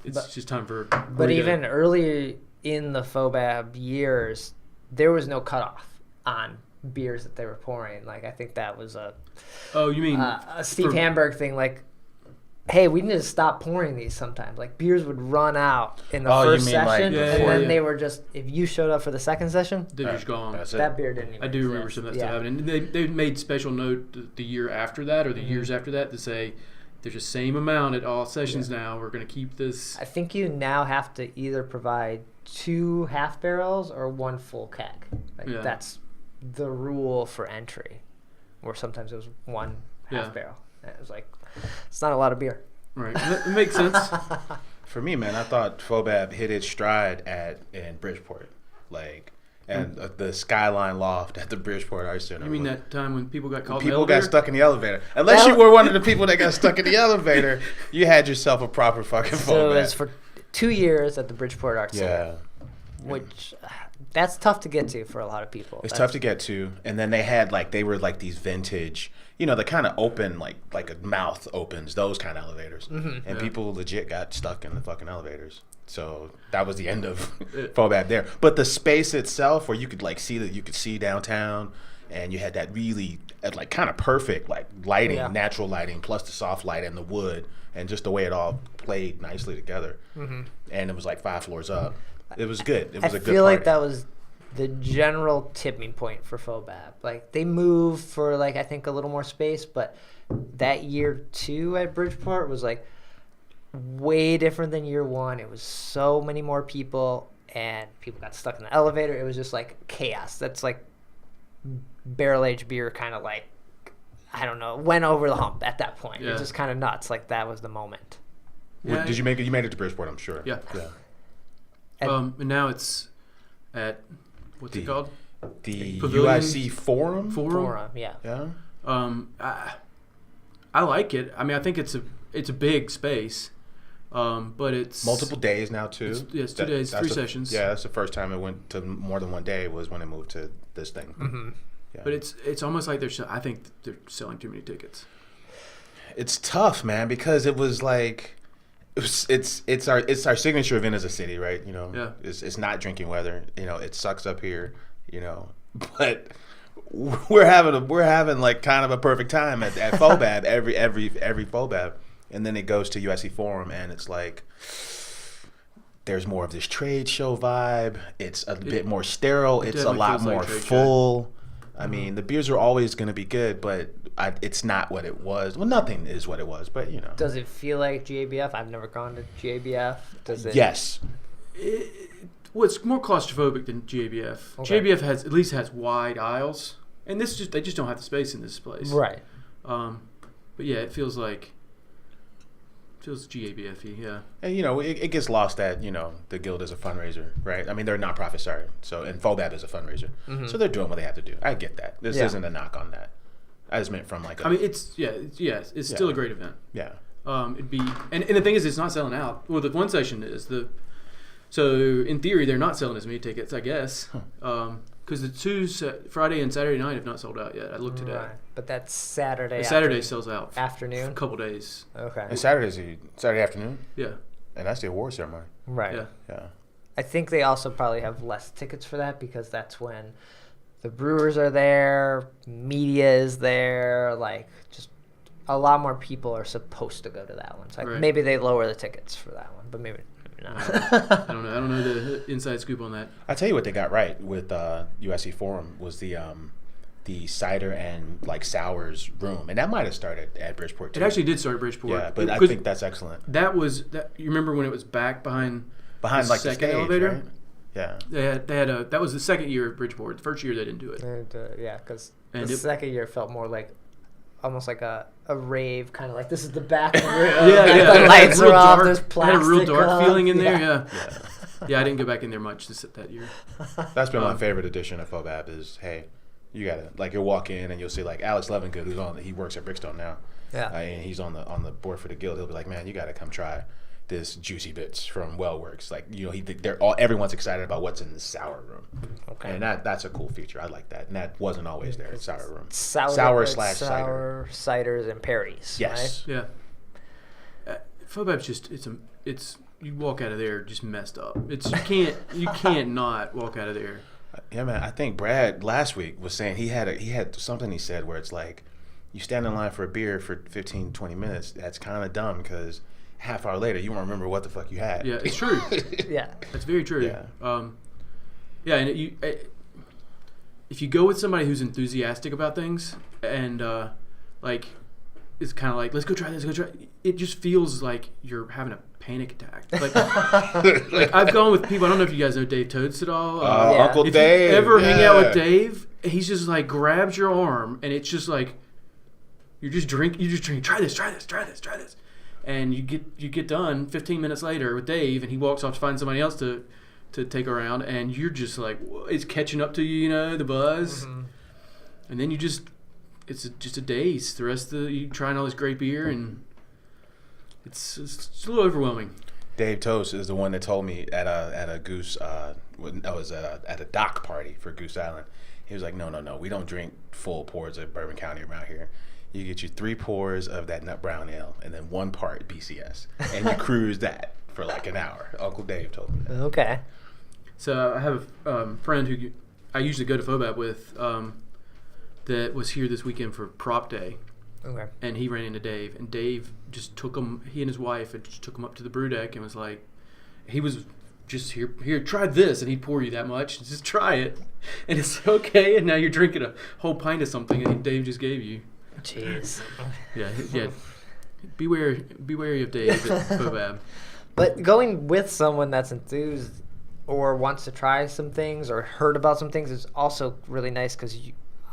it's just time for. But even early in the Fobab years, there was no cutoff on beers that they were pouring. Like, I think that was a you mean Steve for- Hamburg thing. Like, hey, we need to stop pouring these sometimes. Like, beers would run out in the Oh, you first mean, like, session, Yeah, and yeah, then yeah. they were just, if you showed up for the second session, they're just gone. That's it. that beer didn't even I do remember exist. some of that Yeah. stuff happening. They made special note the year after that, or the years after that, to say there's the same amount at all sessions now. We're going to keep this. I think you now have to either provide 2 half barrels or 1 full keg. Like, Yeah. that's the rule for entry. Or sometimes it was 1 half Yeah. barrel. And it was like, it's not a lot of beer. Right. It makes sense. For me, man, I thought Fobab hit its stride in Bridgeport, like, and the Skyline Loft at the Bridgeport Arts Center. You mean that time when people got caught in the People got elevator? stuck in the elevator. Unless you were one of the people that got stuck in the elevator, you had yourself a proper fucking So it was Fobab. for 2 years at the Bridgeport Arts Center, Yeah, which that's tough to get to for a lot of people. it's tough to get to. And then they were like these vintage, the kind of open, like a mouth opens, those kind of elevators. And Yeah. people legit got stuck in the fucking elevators. So that was the end of Fobab there. But the space itself, where you could like you could see downtown, and you had that really like kind of perfect like lighting, Yeah. natural lighting, plus the soft light and the wood, and just the way it all played nicely together. And it was like 5 floors up. It was good. It was I a good feel like party. that was the general tipping point for Fobab. Like, they moved for like, I think, a little more space, but that year 2 at Bridgeport was like way different than year 1. It was so many more people, and people got stuck in the elevator. It was just like chaos. That's like barrel aged beer, kind of like, I don't know, went over the hump at that point. It Yeah. was just kind of nuts. Like, that was the moment. Yeah. Did you make it? You made it to Bridgeport, I'm sure. Yeah. And- And now it's at what's it called? The Pavilion UIC Forum. Forum, yeah. Yeah. I like it. I mean, I think it's a big space, but it's Multiple days now too. It's 2 days, That's 3 sessions. Yeah, that's the first time it went to more than one day was when it moved to this thing. Mm-hmm. Yeah. But it's almost like I think they're selling too many tickets. It's tough, man, because it was like it's our signature event as a city, right? Yeah. It's not drinking weather. It sucks up here. But we're having like kind of a perfect time at Fobab every Fobab, and then it goes to USC Forum, and it's like there's more of this trade show vibe. It's a bit more sterile. It's a definitely lot feels like more a trade show. full. I mean, the beers are always going to be good, but it's not what it was. Well, nothing is what it was, but you know. Does it feel like GABF? I've never gone to GABF. Does it? Yes. Well, it's more claustrophobic than GABF. Okay. GABF at least has wide aisles, and they just don't have the space in this place. Right. But yeah, it feels GABF-y, yeah. And you know, it gets lost that, you know, the guild is a fundraiser, right? I mean, they're a nonprofit, sorry. So, and FOBAB is a fundraiser. So they're doing what they have to do. I get that. This isn't a knock on that. I just meant from like I mean, it's still a great event. Yeah. It'd be, and the thing is, it's not selling out. Well, the one session is so in theory, they're not selling as many tickets, I guess. Because the Friday and Saturday night have not sold out yet. I looked today. Right. But that's Saturday. Saturday sells out. Afternoon. A couple days. Okay. And Saturday's Saturday afternoon? Yeah. And that's the award ceremony. Right. Yeah. Yeah. I think they also probably have less tickets for that because that's when the brewers are there, media is there, like just a lot more people are supposed to go to that one. So Right. maybe they lower the tickets for that one, but maybe not. I don't know. I don't know the inside scoop on that. I tell you what they got right with USC Forum was the cider and like sours room, and that might have started at Bridgeport too. It actually did start at Bridgeport. Yeah, but I Because think that's excellent. that was that. You remember when it was back behind Like the second stage, elevator? right? Yeah. They had that was the second year at Bridgeport. The first year they didn't do it. And, yeah, because And the it- second year felt more like almost like a rave, kind of like this is the back room. Yeah. The lights It had a real are off. dark- There's it plastic. had a real dark up. feeling in there. Yeah. Yeah. Yeah, I didn't go back in there much that year. That's been my favorite edition of FOBAB is, hey, you gotta, like, you'll walk in and you'll see like Alex Levengood, he works at Brickstone now, Yeah. and he's on the board for the guild. He'll be like, man, you gotta come try this Juicy Bits from Wellworks. Like, you know, everyone's excited about what's in the sour room. Okay. And that's a cool feature. I like that, and that wasn't always there at sour room. Sour slash cider. ciders and Perry's. Yes. Yeah. FOBAB's just it's you walk out of there just messed up. You can't not walk out of there. Yeah, man. I think Brad last week was saying he had something he said where it's like, you stand in line for a beer for 15, 20 minutes. That's kind of dumb because half hour later you won't remember what the fuck you had. Yeah, it's true. Yeah. That's very true. Yeah. And if you go with somebody who's enthusiastic about things and like it's kind of like let's go try this, it just feels like you're having a panic attack. Like I've gone with people. I don't know if you guys know Dave Toads at all. Yeah. Uncle If Dave. you ever hang out with yeah. Dave, he's just like grabs your arm and it's just like you just drink. Try this. And you get done 15 minutes later with Dave, and he walks off to find somebody else to take around, and you're just like, it's catching up to you, you know, the buzz, and then it's just a daze. The rest of you trying all this great beer, and it's a little overwhelming. Dave Toast is the one that told me at a Goose when I was at a dock party for Goose Island. He was like, no, we don't drink full pours of Bourbon County around here. You get you 3 pours of that nut brown ale and then 1 part BCS, and you cruise that for like an hour. Uncle Dave told me that. Okay. So I have a friend who I usually go to FOBAB with that was here this weekend for Prop Day. Okay. And he ran into Dave, and Dave just took him. He and his wife had just took him up to the brew deck and was like, he was just here, try this, and he'd pour you that much. Just try it, and it's okay. And now you're drinking a whole pint of something that Dave just gave you. Jeez. Yeah. Be wary of Dave at FOBAB. But going with someone that's enthused or wants to try some things or heard about some things is also really nice because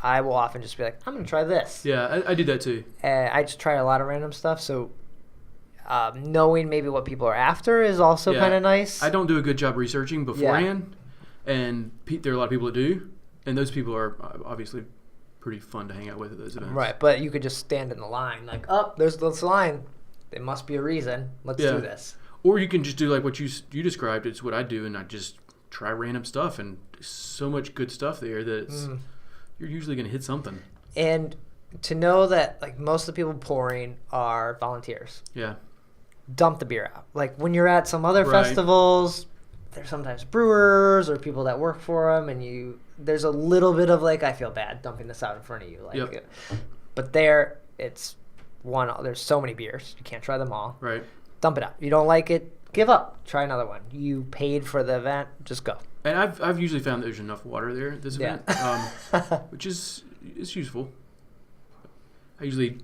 I will often just be like, I'm going to try this. Yeah, I do that too. I just try a lot of random stuff. So knowing maybe what people are after is also Yeah. kind of nice. I don't do a good job researching beforehand, and there are a lot of people that do, and those people are obviously pretty fun to hang out with at those events. Right, but you could just stand in the line like, oh, there's this line. There must be a reason. Let's Yeah. do this. Or you can just do like what you described. It's what I do, and I just try random stuff, and there's so much good stuff there that it's, you're usually going to hit something. And to know that like most of the people pouring are volunteers. Yeah. Dump the beer out. Like when you're at some other Right. festivals, there's sometimes brewers or people that work for them, and there's a little bit of like, I feel bad dumping this out in front of you. Like, Yep. But there, it's there's so many beers. You can't try them all. Right. Dump it out. You don't like it, give up. Try another one. You paid for the event, just go. And I've usually found that there's enough water there at this event, which is useful. I usually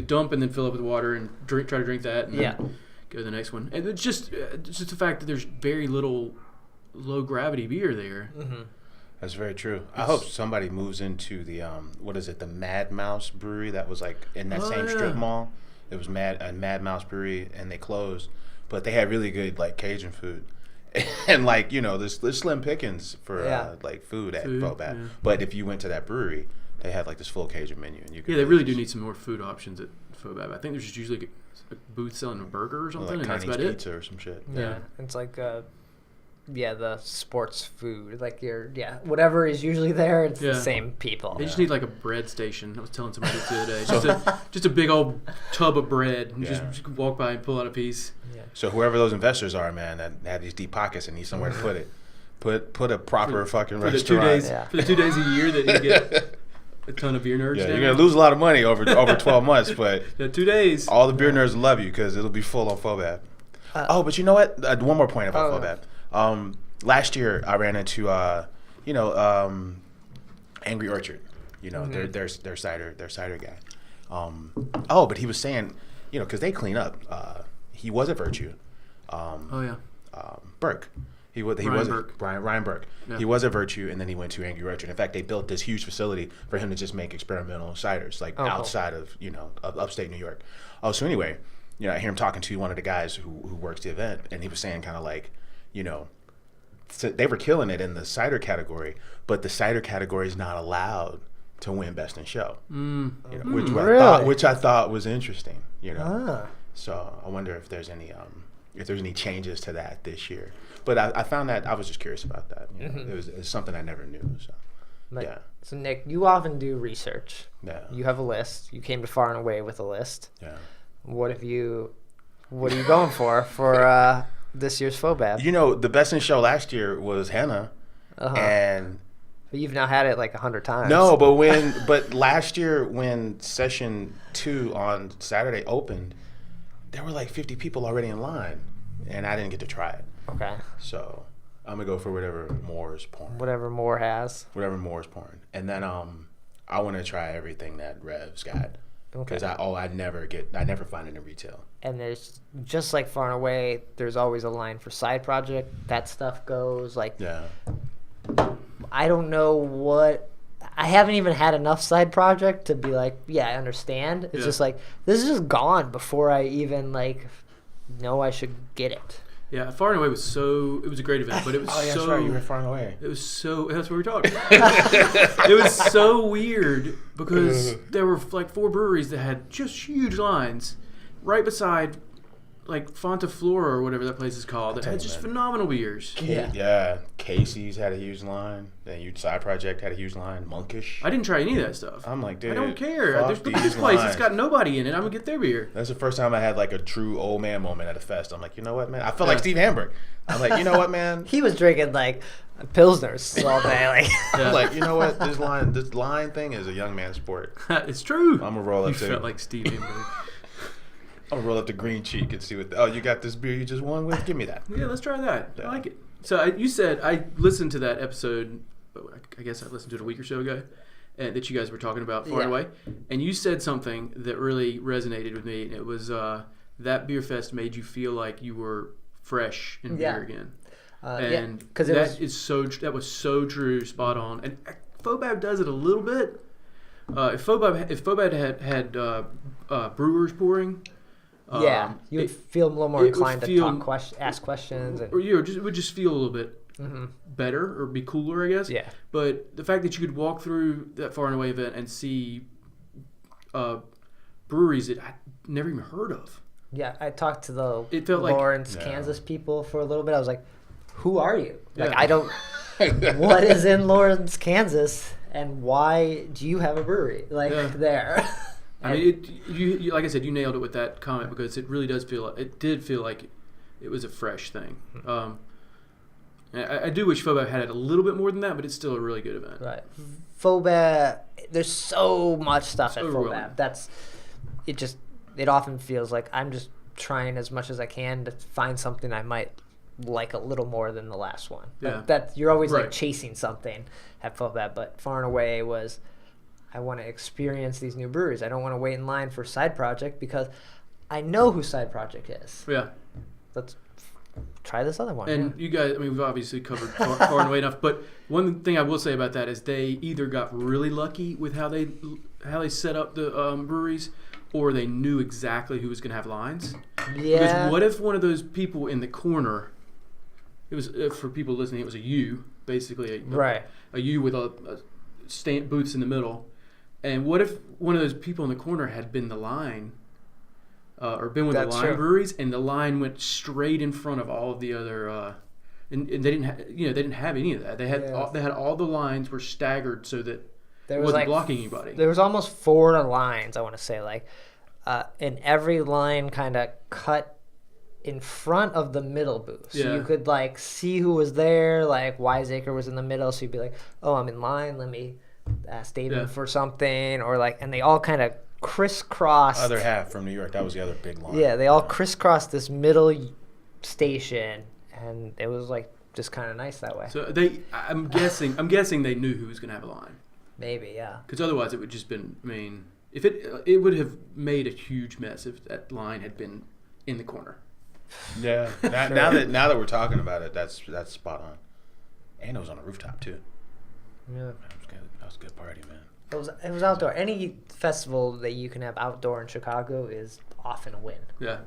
dump and then fill up with water and try to drink that, and then go to the next one. And it's just the fact that there's very little low gravity beer there. Mm-hmm. That's very true. I hope somebody moves into the the Mad Mouse Brewery that was like in that same strip mall. It was Mad Mouse Brewery, and they closed, but they had really good like Cajun food, and like there's slim pickings for like food at Fobab. Yeah. But if you went to that brewery, they had like this full Cajun menu, and you could they really do need some more food options at Fobab. I think there's just usually a booth selling a burger or something, like and that's Chinese about pizza or some shit. Yeah, it's like the sports food, like whatever is usually there, it's the same people. They just need like a bread station. I was telling somebody the other day, just a big old tub of bread, and just walk by and pull out a piece. Yeah. So whoever those investors are, man, that have these deep pockets and need somewhere to put it, put a proper fucking for restaurant. For the 2 days a year that you get a ton of beer nerds. Yeah, down. you're gonna lose a lot of money over 12 months, but 2 days. all the beer nerds will love you because it'll be full on Fobab. But you know what? One more point about Fobab. Last year I ran into Angry Orchard. Their cider guy. But he was saying, because they clean up. He was at Virtue. Burke. Ryan Burke. Yeah. He was at Virtue, and then he went to Angry Orchard. In fact, they built this huge facility for him to just make experimental ciders, outside of upstate New York. So anyway, I hear him talking to one of the guys who works the event, and he was saying kind of like, so they were killing it in the cider category, but the cider category is not allowed to win Best in Show. Which I thought was interesting. So I wonder if there's any changes to that this year. But I found that I was just curious about that. It was something I never knew. So So Nick, you often do research. Yeah. You have a list. You came to Far and Away with a list. Yeah. What are you going for this year's Fobab? The Best in Show last year was henna, and But you've now had it like 100 times. no, but last year when session 2 on Saturday opened, there were like 50 people already in line, and I didn't get to try it. Okay. So I'm gonna go for whatever Moore is pouring. Whatever Moore has. Whatever Moore is pouring, and then I want to try everything that Rev's got. Because I never find it in retail. And there's just like Far and Away, there's always a line for side project. That stuff goes like. Yeah. I don't know what. I haven't even had enough side project to be like, I understand. It's just like this is just gone before I even like know I should get it. Yeah, Far and Away was it was a great event, but it was that's right, you were Far and Away. It was that's what we were talking. It was so weird because there were like 4 breweries that had just huge lines right beside like Fonta Flora or whatever that place is called that had just phenomenal beers. Yeah. Casey's had a huge line. Then Side Project had a huge line. Monkish. I didn't try any of that stuff. I'm like, dude, I don't care. fuck Look at this these place. It's lines. got nobody in it. I'm gonna get their beer. That's the first time I had like a true old man moment at a fest. I'm like, you know what, man? I felt like Steve Hamburg. I'm like, you know what, man? He was drinking like Pilsners all day. Like. I'm like, you know what? This line thing is a young man's sport. It's true. I'm gonna roll up You to. felt like Steve Hamburg. I'm gonna roll up to Green Cheek and see what. You got this beer you just won with? Give me that. Yeah, let's try that. Yeah. I like it. So you said I listened to that episode. I guess I listened to it a week or so ago, that you guys were talking about Far and Away, and you said something that really resonated with me. And it was that beer fest made you feel like you were fresh in beer again. And that was so true, spot on. And Fobab does it a little bit. If Fobab had brewers pouring. You would feel a little more inclined to ask questions. Or it would just feel a little bit better or be cooler, I guess. Yeah. But the fact that you could walk through that Far and Away event and see breweries that I'd never even heard of. Yeah, I talked to the like Lawrence, Kansas people for a little bit. I was like, who are you? Like, Yeah. I don't... what is in Lawrence, Kansas, and why do you have a brewery there? I mean, you like I said, you nailed it with that comment because it really does did feel like it was a fresh thing. I do wish Fobab had it a little bit more than that, but it's still a really good event. Right. Fobab, there's so much stuff at overwhelming. Fobab. It often feels like I'm just trying as much as I can to find something I might like a little more than the last one. Yeah. That you're always Right. like chasing something at Fobab, but far and away was I want to experience these new breweries. I don't want to wait in line for Side Project because I know who Side Project is. Yeah. Let's try this other one. And you guys, I mean, we've obviously covered far and away enough. But one thing I will say about that is they either got really lucky with how they set up the breweries, or they knew exactly who was going to have lines. Yeah. Because what if one of those people in the corner, it was for people listening, it was a U, basically a U with a stand booths in the middle. And what if one of those people in the corner had been the line? Or been with That's the line true. breweries, and the line went straight in front of all of the other, and they didn't, they didn't have any of that. They had Yeah. all the lines were staggered so that There it was wasn't like blocking anybody. There was almost 4 lines, I want to say, and every line kind of cut in front of the middle booth. So Yeah. you could like see who was there, like Wiseacre was in the middle, so you'd be like, oh, I'm in line, let me ask David Yeah. for something, or like, and they all kind of crisscrossed. Other half from New York. That was the other big line. Yeah, they all crisscrossed this middle station, and it was like just kind of nice that way. So I'm guessing they knew who was going to have a line, Maybe, yeah. because otherwise it would just been. I mean, if it would have made a huge mess if that line had been in the corner. Yeah. Now that we're talking about it, that's spot on. And it was on a rooftop too. Yeah. That was a good party, man. It was outdoor. Any festival that you can have outdoor in Chicago is often a win. Yeah,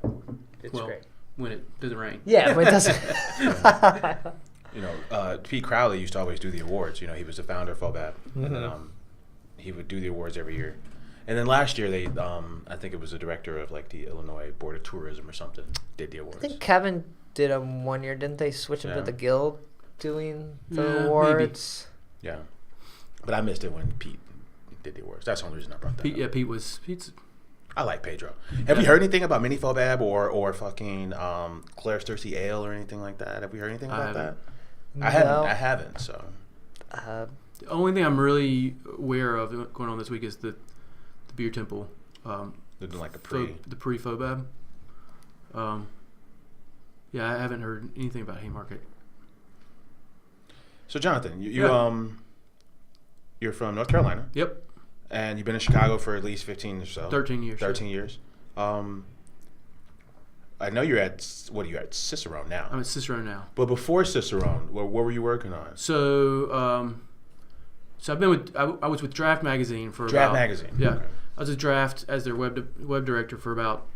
It's Well, great. when it doesn't rain. Yeah, but it doesn't. You know, Pete Crowley used to always do the awards. You know, he was the founder of Fobab, and then he would do the awards every year. And then last year they, I think it was the director of like the Illinois Board of Tourism or something, did the I awards. think Kevin did them 1 year, didn't they? Switch him to Yeah. the guild doing the Yeah, awards. Yeah, but I missed it when Pete did the awards. That's the only reason I brought that. up. Pete's. I like Pedro. Have you heard anything about Mini Fobab or fucking Claire's Thirsty Ale or anything like that? Have we heard anything about that? No. I haven't. So The only thing I'm really aware of going on this week is the Beer Temple, they're doing like a the pre-Fobab. Yeah, I haven't heard anything about Haymarket. So Jonathan, Yeah. you're from North Carolina, Yep, and you've been in Chicago for at least 15 or so. 13 years. 13 years. I know you're at Cicerone now. I'm at Cicerone now. But before Cicerone, what were you working on? So, so I've been with I was with Draft Magazine for Draft about, Magazine. Yeah, Okay. I was with Draft as their web director for about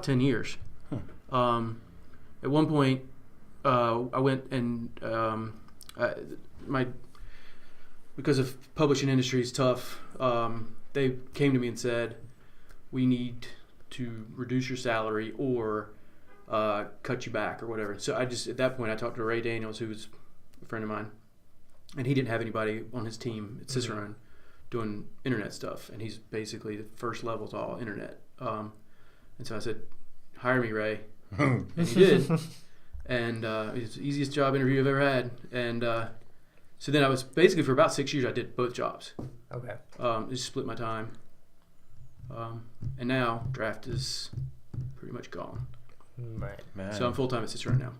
10 years. At one point, I went and because of publishing industry is tough. They came to me and said, "We need to reduce your salary or cut you back or whatever." So I just at that point I talked to Ray Daniels, who was a friend of mine, and he didn't have anybody on his team at Cicerone doing internet stuff, and he's basically the first level to all internet. And so I said, "Hire me, Ray," and he did. And it's the easiest job interview I've ever had. And so then I was basically for about 6 years I did both jobs. Okay. Just split my time. And now Draft is pretty much gone. Right. Man. So I'm full time at Cicerone now.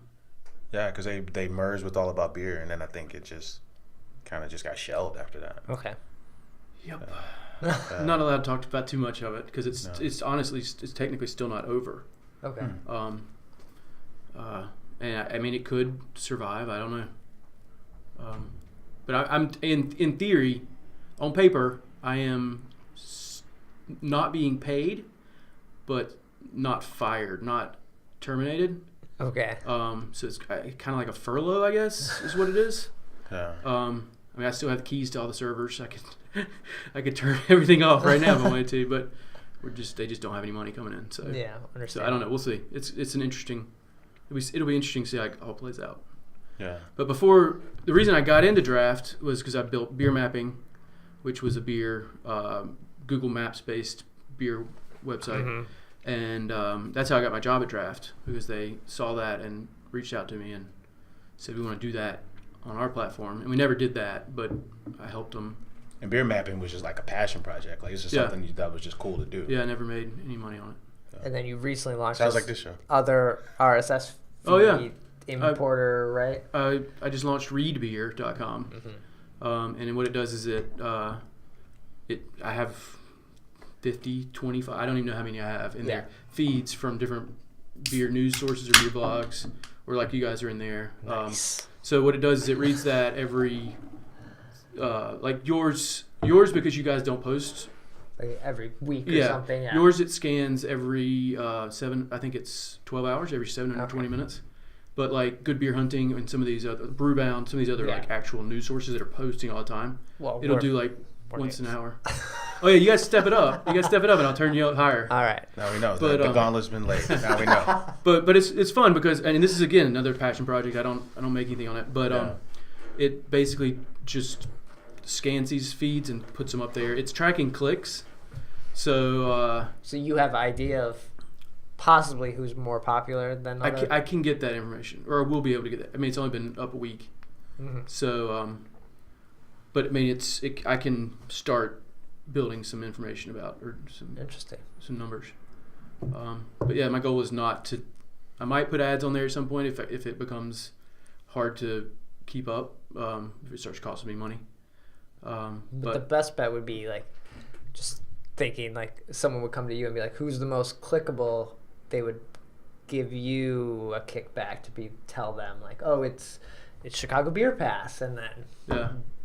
Yeah, because they merged with All About Beer, and then I think it just kind of just got shelved after that. Okay. Yep. I'm not allowed to talk about too much of it because it's honestly it's technically still not over. Okay. And I mean it could survive. I don't know. But I'm in theory, on paper, I am not being paid, but not fired, not terminated. Okay. So it's kind of like a furlough, I guess, is what it is. Yeah. I mean, I still have the keys to all the servers. I could turn everything off right now if I wanted to, but they just don't have any money coming in. So Yeah. So Understand. I don't know. We'll see. It's an interesting. It'll be interesting to see how it all plays out. Yeah. But the reason I got into Draft was because I built Beer Mapping, which was a beer Google Maps based beer website, and that's how I got my job at Draft, because they saw that and reached out to me and said we want to do that on our platform, and we never did that, but I helped them. And beer mapping was just like a passion project. Like it's just something that was just cool to do. Yeah, I never made any money on it. And then you recently launched Sounds like this show. other RSS feed Oh, yeah. importer, right? I just launched readbeer.com. And then what it does is I have 50, 25, I don't even know how many I have in there, feeds from different beer news sources or beer blogs, or like you guys are in there. Nice. So what it does is it reads that every, like yours because you guys don't post. Like every week or something. Yeah. Yours it scans every 12 hours, every 720 minutes. But like Good Beer Hunting and some of these other Brewbound, some of these other like actual news sources that are posting all the time, it'll do like once an hour. Oh yeah, you guys step it up. You guys step it up, and I'll turn you up higher. All right. Now we know. But, the gauntlet's been laid. Now we know. But it's fun because, and this is again another passion project. I don't make anything on it, but it basically just scans these feeds and puts them up there. It's tracking clicks. So you have an idea of possibly who's more popular than others? I can get that information, or we'll be able to get that. I mean, it's only been up a week, so but I mean, I can start building some information about or some numbers. But yeah, my goal is not to. I might put ads on there at some point if it becomes hard to keep up. If it starts costing me money. But the best bet would be like just thinking like someone would come to you and be like, "Who's the most clickable?" They would give you a kickback to tell them like, "Oh, it's Chicago Beer Pass," and then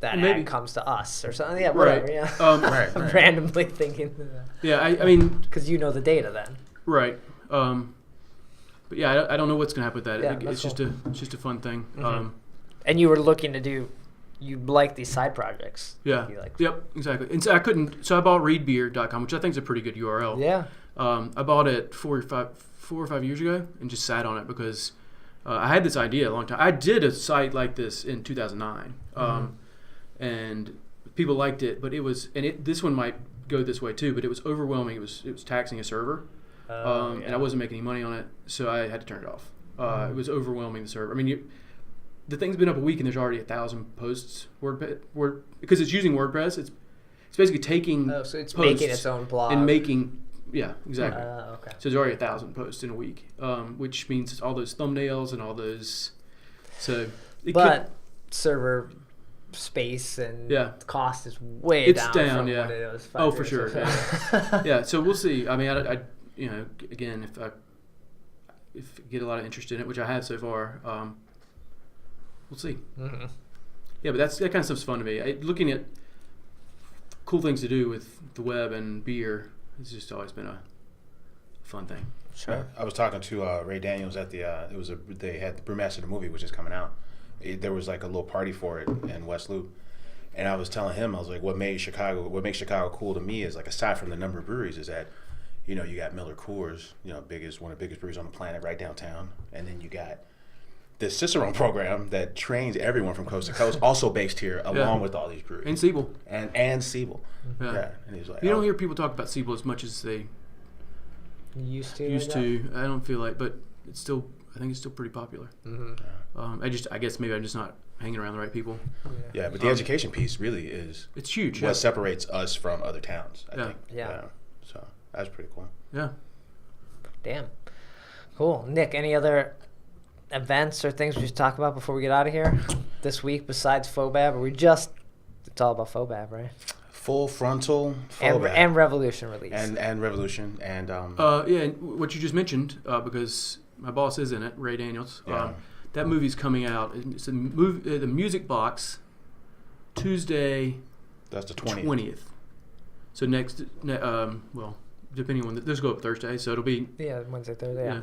that ad comes to us or something. Yeah, whatever. Right. Yeah. Right. Randomly thinking. Yeah, I mean, because you know the data then. Right. But yeah, I don't know what's gonna happen with that. Yeah, it's just a fun thing. And you were looking to do. You like these side projects. Yeah. Yep. Exactly. And so I bought readbeer.com, which I think is a pretty good URL. Yeah. I bought it 4 or 5 years ago and just sat on it because I had this idea a long time. I did a site like this in 2009, and people liked it, but this one might go this way too. But it was overwhelming. It was taxing a server, and I wasn't making any money on it, so I had to turn it off. It was overwhelming the server. I mean, the thing's been up a week and there's already 1,000 posts. Because it's using WordPress. It's basically taking so it's making its own blog and making. Yeah, exactly. Okay. So there's already 1,000 posts in a week, which means all those thumbnails and all those. So, server space and cost is way it's down. From what it was 5 for years sure. ago. Yeah. So we'll see. I mean, I again, if I get a lot of interest in it, which I have so far, we'll see. Yeah, but that kind of stuff's fun to me. Looking at cool things to do with the web and beer. It's just always been a fun thing. Sure. I was talking to Ray Daniels at they had the Brewmaster the movie, which is coming out. There was like a little party for it in West Loop, and I was telling him, I was like, what makes Chicago cool to me is like, aside from the number of breweries, is that, you got Miller Coors, one of the biggest breweries on the planet right downtown, and then you got the Cicerone program that trains everyone from coast to coast, also based here, along with all these breweries. And Siebel. And Siebel. Yeah. And he's like, you don't hear people talk about Siebel as much as they used to. I don't feel like, but I think it's still pretty popular. I guess maybe I'm just not hanging around the right people. Yeah, but the education piece really is. It's huge. What separates us from other towns, I think. Yeah. So that's pretty cool. Yeah. Damn. Cool. Nick, any other events or things we should talk about before we get out of here this week besides Fobab? Or it's all about Fobab, right? Full Frontal and Revolution release. And Revolution and and what you just mentioned, because my boss is in it, Ray Daniels. That movie's coming out. It's a movie, the Music Box, Tuesday. That's the 20th. So next, depending on this go up Thursday, so it'll be Wednesday, Thursday. Yeah.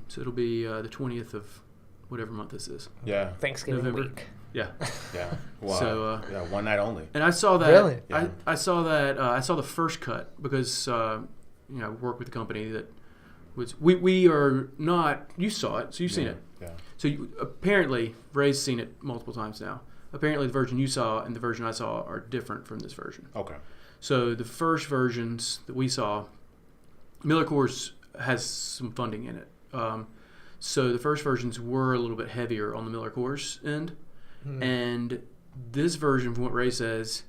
So it'll be the 20th of whatever month this is. Yeah. Thanksgiving November. week. Yeah. Yeah. Wow. So one night only. And I saw that. Really? Yeah. I saw that. I saw the first cut because I work with a company that was. We are not. You saw it, so you've seen it. Yeah. So apparently, Ray's seen it multiple times now. Apparently, the version you saw and the version I saw are different from this version. Okay. So the first versions that we saw, Miller Coors has some funding in it. So the first versions were a little bit heavier on the Miller Coors end. And this version, from what Ray says,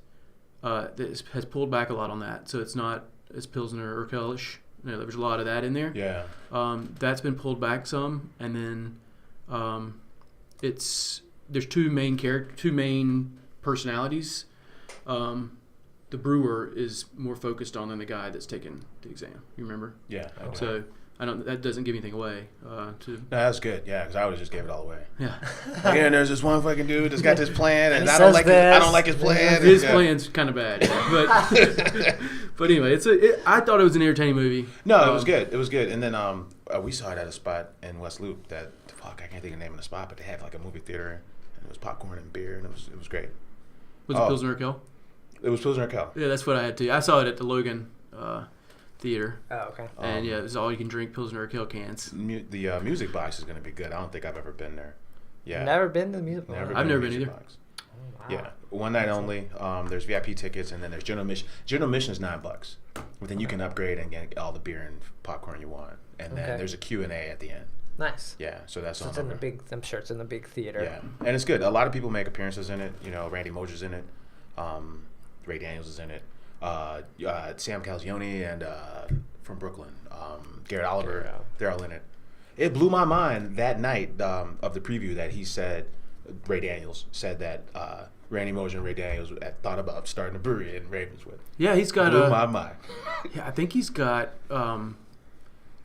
has pulled back a lot on that. So it's not as Pilsner or Kölsch. There's a lot of that in there. Yeah. That's been pulled back some. And then There's two main personalities. The brewer is more focused on than the guy that's taking the exam. You remember? Yeah. Okay. So that doesn't give anything away. No, that's good. Yeah, because I would just gave it all away. Yeah. Again, there's this one fucking dude that's got this plan, and he I don't says like his plan. His Yeah. plan's kind of bad, but anyway, I thought it was an entertaining movie. No, it was good. It was good. And then we saw it at a spot in West Loop that I can't think of the name of the spot, but they had like a movie theater, and it was popcorn and beer, and it was great. Was it Pilsner Urquell? It was Pilsner Urquell. Yeah, that's what I had too. I saw it at the Logan Theater. Oh, okay. And yeah, it was all you can drink Pilsner Urquell cans. The music box is going to be good. I don't think I've ever been there. Yeah. Never been to the music box. I've never to the been music either. box. Wow. Yeah, one night only. There's VIP tickets, and then there's general admission. General admission is $9, but then you can upgrade and get all the beer and popcorn you want. And then Okay. there's a Q&A at the end. Nice. Yeah, so that's So on it's in the over. big. I'm sure it's in the big theater. Yeah, and it's good. A lot of people make appearances in it. You know, Randy Mosier's in it. Ray Daniels is in it. Sam Calzione and from Brooklyn, Garrett Oliver, Yeah. they're all in it. It blew my mind that night of the preview that he said, Ray Daniels said that Randy Mosier and Ray Daniels had thought about starting a brewery in Ravenswood. Yeah, he's got Blew my mind. Yeah, I think he's got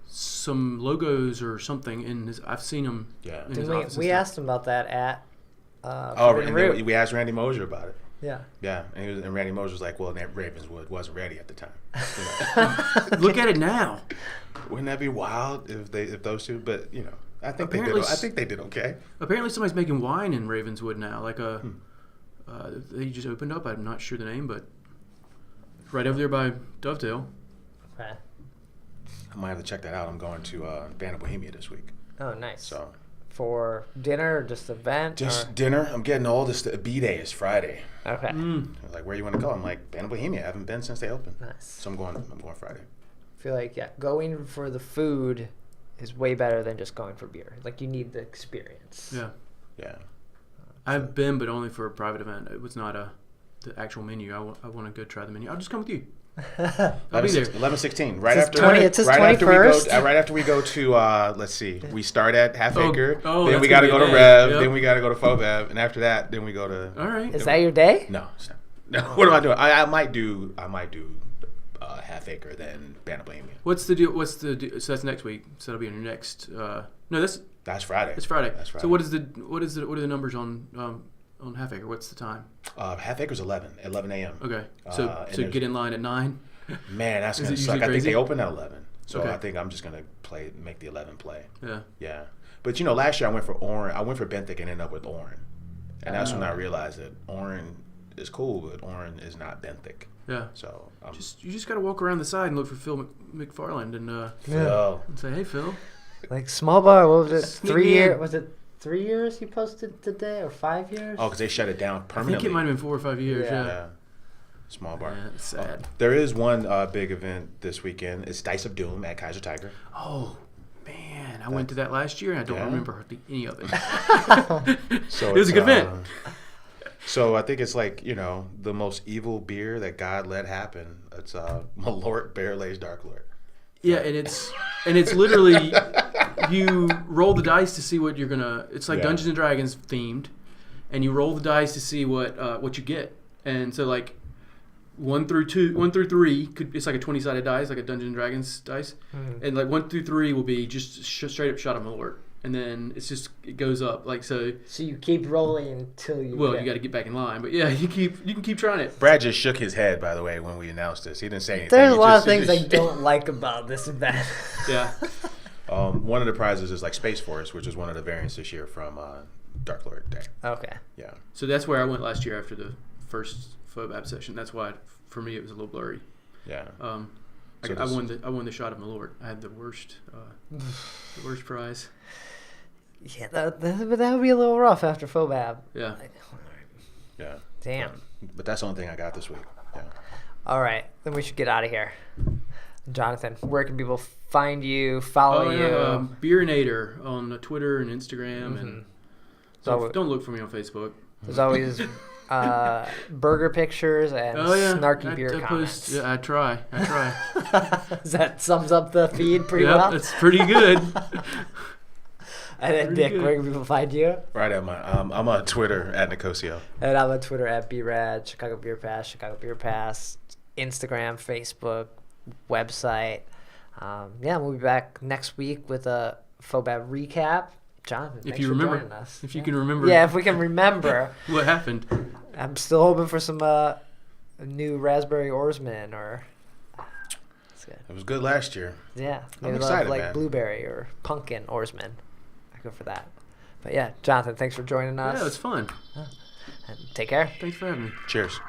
some logos or something in his. I've seen him. Yeah. in his Didn't office and we stuff. asked him about that at. Oh, Forbidden and Root. then we asked Randy Mosier about it. Yeah. Yeah, and Randy Mosier was like, "Well, Ravenswood wasn't ready at the time." You know? Look at it now. Wouldn't that be wild if those two? But you know, I think Apparently they did okay. Apparently, somebody's making wine in Ravenswood now. Like they just opened up. I'm not sure the name, but right over there by Dovetail. Okay. I might have to check that out. I'm going to Band of Bohemia this week. Oh, nice. So For dinner or just event? just or? dinner. I'm getting old. It's the B-Day is Friday. Okay. I was like, where you want to go? I'm like, Band of Bohemia. I haven't been since they opened. Nice. So I'm going Friday. I feel like going for the food is way better than just going for beer. Like you need the experience. Yeah, Yeah. I've been, but only for a private event. It was not the actual menu. I want to go try the menu. I'll just come with you. I'll be there. 11:16. Right It's after 20 it's his right after we go 21st. right after we go to let's see. We start at Half Acre. oh, then that's we got to gonna go be to a Rev. day. Yep. Then we got to go to Fobab, and after that, then we go to. All right. Is that your day? No, it's not. No. What am I doing? I might do Half Acre then Band of Bohemia. What's the deal? So that's next week. So that'll be on your next. No, That's Friday. it's Friday. That's Friday. So what are the numbers on Half Acre? What's the time? Half Acre's 11 a.m. Okay. So and so there's- get in line at 9. Man, that's Is gonna it suck. usually I think crazy? they open at 11, so Okay. I think I'm just gonna make the 11 play. Yeah. Yeah, but you know, last year I went for Orin. I went for Benthic and ended up with Orin, and that's when I realized that Orin is cool, but Orin is not Benthic. Yeah. So You just got to walk around the side and look for Phil McFarland and Phil. say, "Hey, Phil." Like small bar, what was it? Sneak 3 me years? in. Was it 3 years he posted today or 5 years? Oh, because they shut it down I think permanently. it might have been 4 or 5 years. Yeah. Yeah. Yeah. Small bar. Yeah, it's sad. There is one big event this weekend. It's Dice of Doom at Kaiser Tiger. Oh man, I went to that last year and I don't Yeah? remember hardly any of it. So It was a good event. So I think it's like, you know, the most evil beer that God let happen. It's Malort Barrel Aged Dark Lord. Yeah, and it's literally you roll the dice to see what you're gonna. It's like Yeah. Dungeons and Dragons themed, and you roll the dice to see what you get. And so like 1 through 3 it's like a 20-sided dice, like a Dungeons and Dragons dice, and like 1 through 3 will be just straight up shot of Malort, and then it goes up like so. So you keep rolling until you. Well, get- you got to get back in line, but yeah, you can keep trying it. Brad just shook his head, by the way, when we announced this. He didn't say anything. There's a He lot of just- he things I just- don't like about this event. Yeah, One of the prizes is like Space Force, which is one of the variants this year from Dark Lord Day. Okay. Yeah. so that's where I went last year after the first Phobab session. That's why for me it was a little blurry. Yeah. I this- won the shot of Malort. I had the worst prize. Yeah, that would be a little rough after Fobab. Yeah. Yeah. Damn. But that's the only thing I got this week. Yeah. All right, then we should get out of here. Jonathan, where can people find you, follow you? Beerinator on Twitter and Instagram, and So- don't look for me on Facebook. There's always burger pictures and snarky beer comments. Yeah, I try. That sums up the feed pretty Yep, well. it's pretty good. And then Pretty Nick, good. where can people find you? Right at my, I'm on Twitter at Nicosio. And I'm on Twitter at BRAD, Chicago Beer Pass, Instagram, Facebook, website. Yeah, we'll be back next week with a FOBAB recap. Jonathan, If thanks you for remember, joining us. if you can remember, Yeah, if we can remember. what happened. I'm still hoping for some new raspberry oarsman or. That's good. It was good last year. Yeah, I'm maybe excited, like man. blueberry or pumpkin oarsman. I go for that. But yeah, Jonathan, thanks for joining us. Yeah, it was fun. And take care. Thanks for having me. Cheers.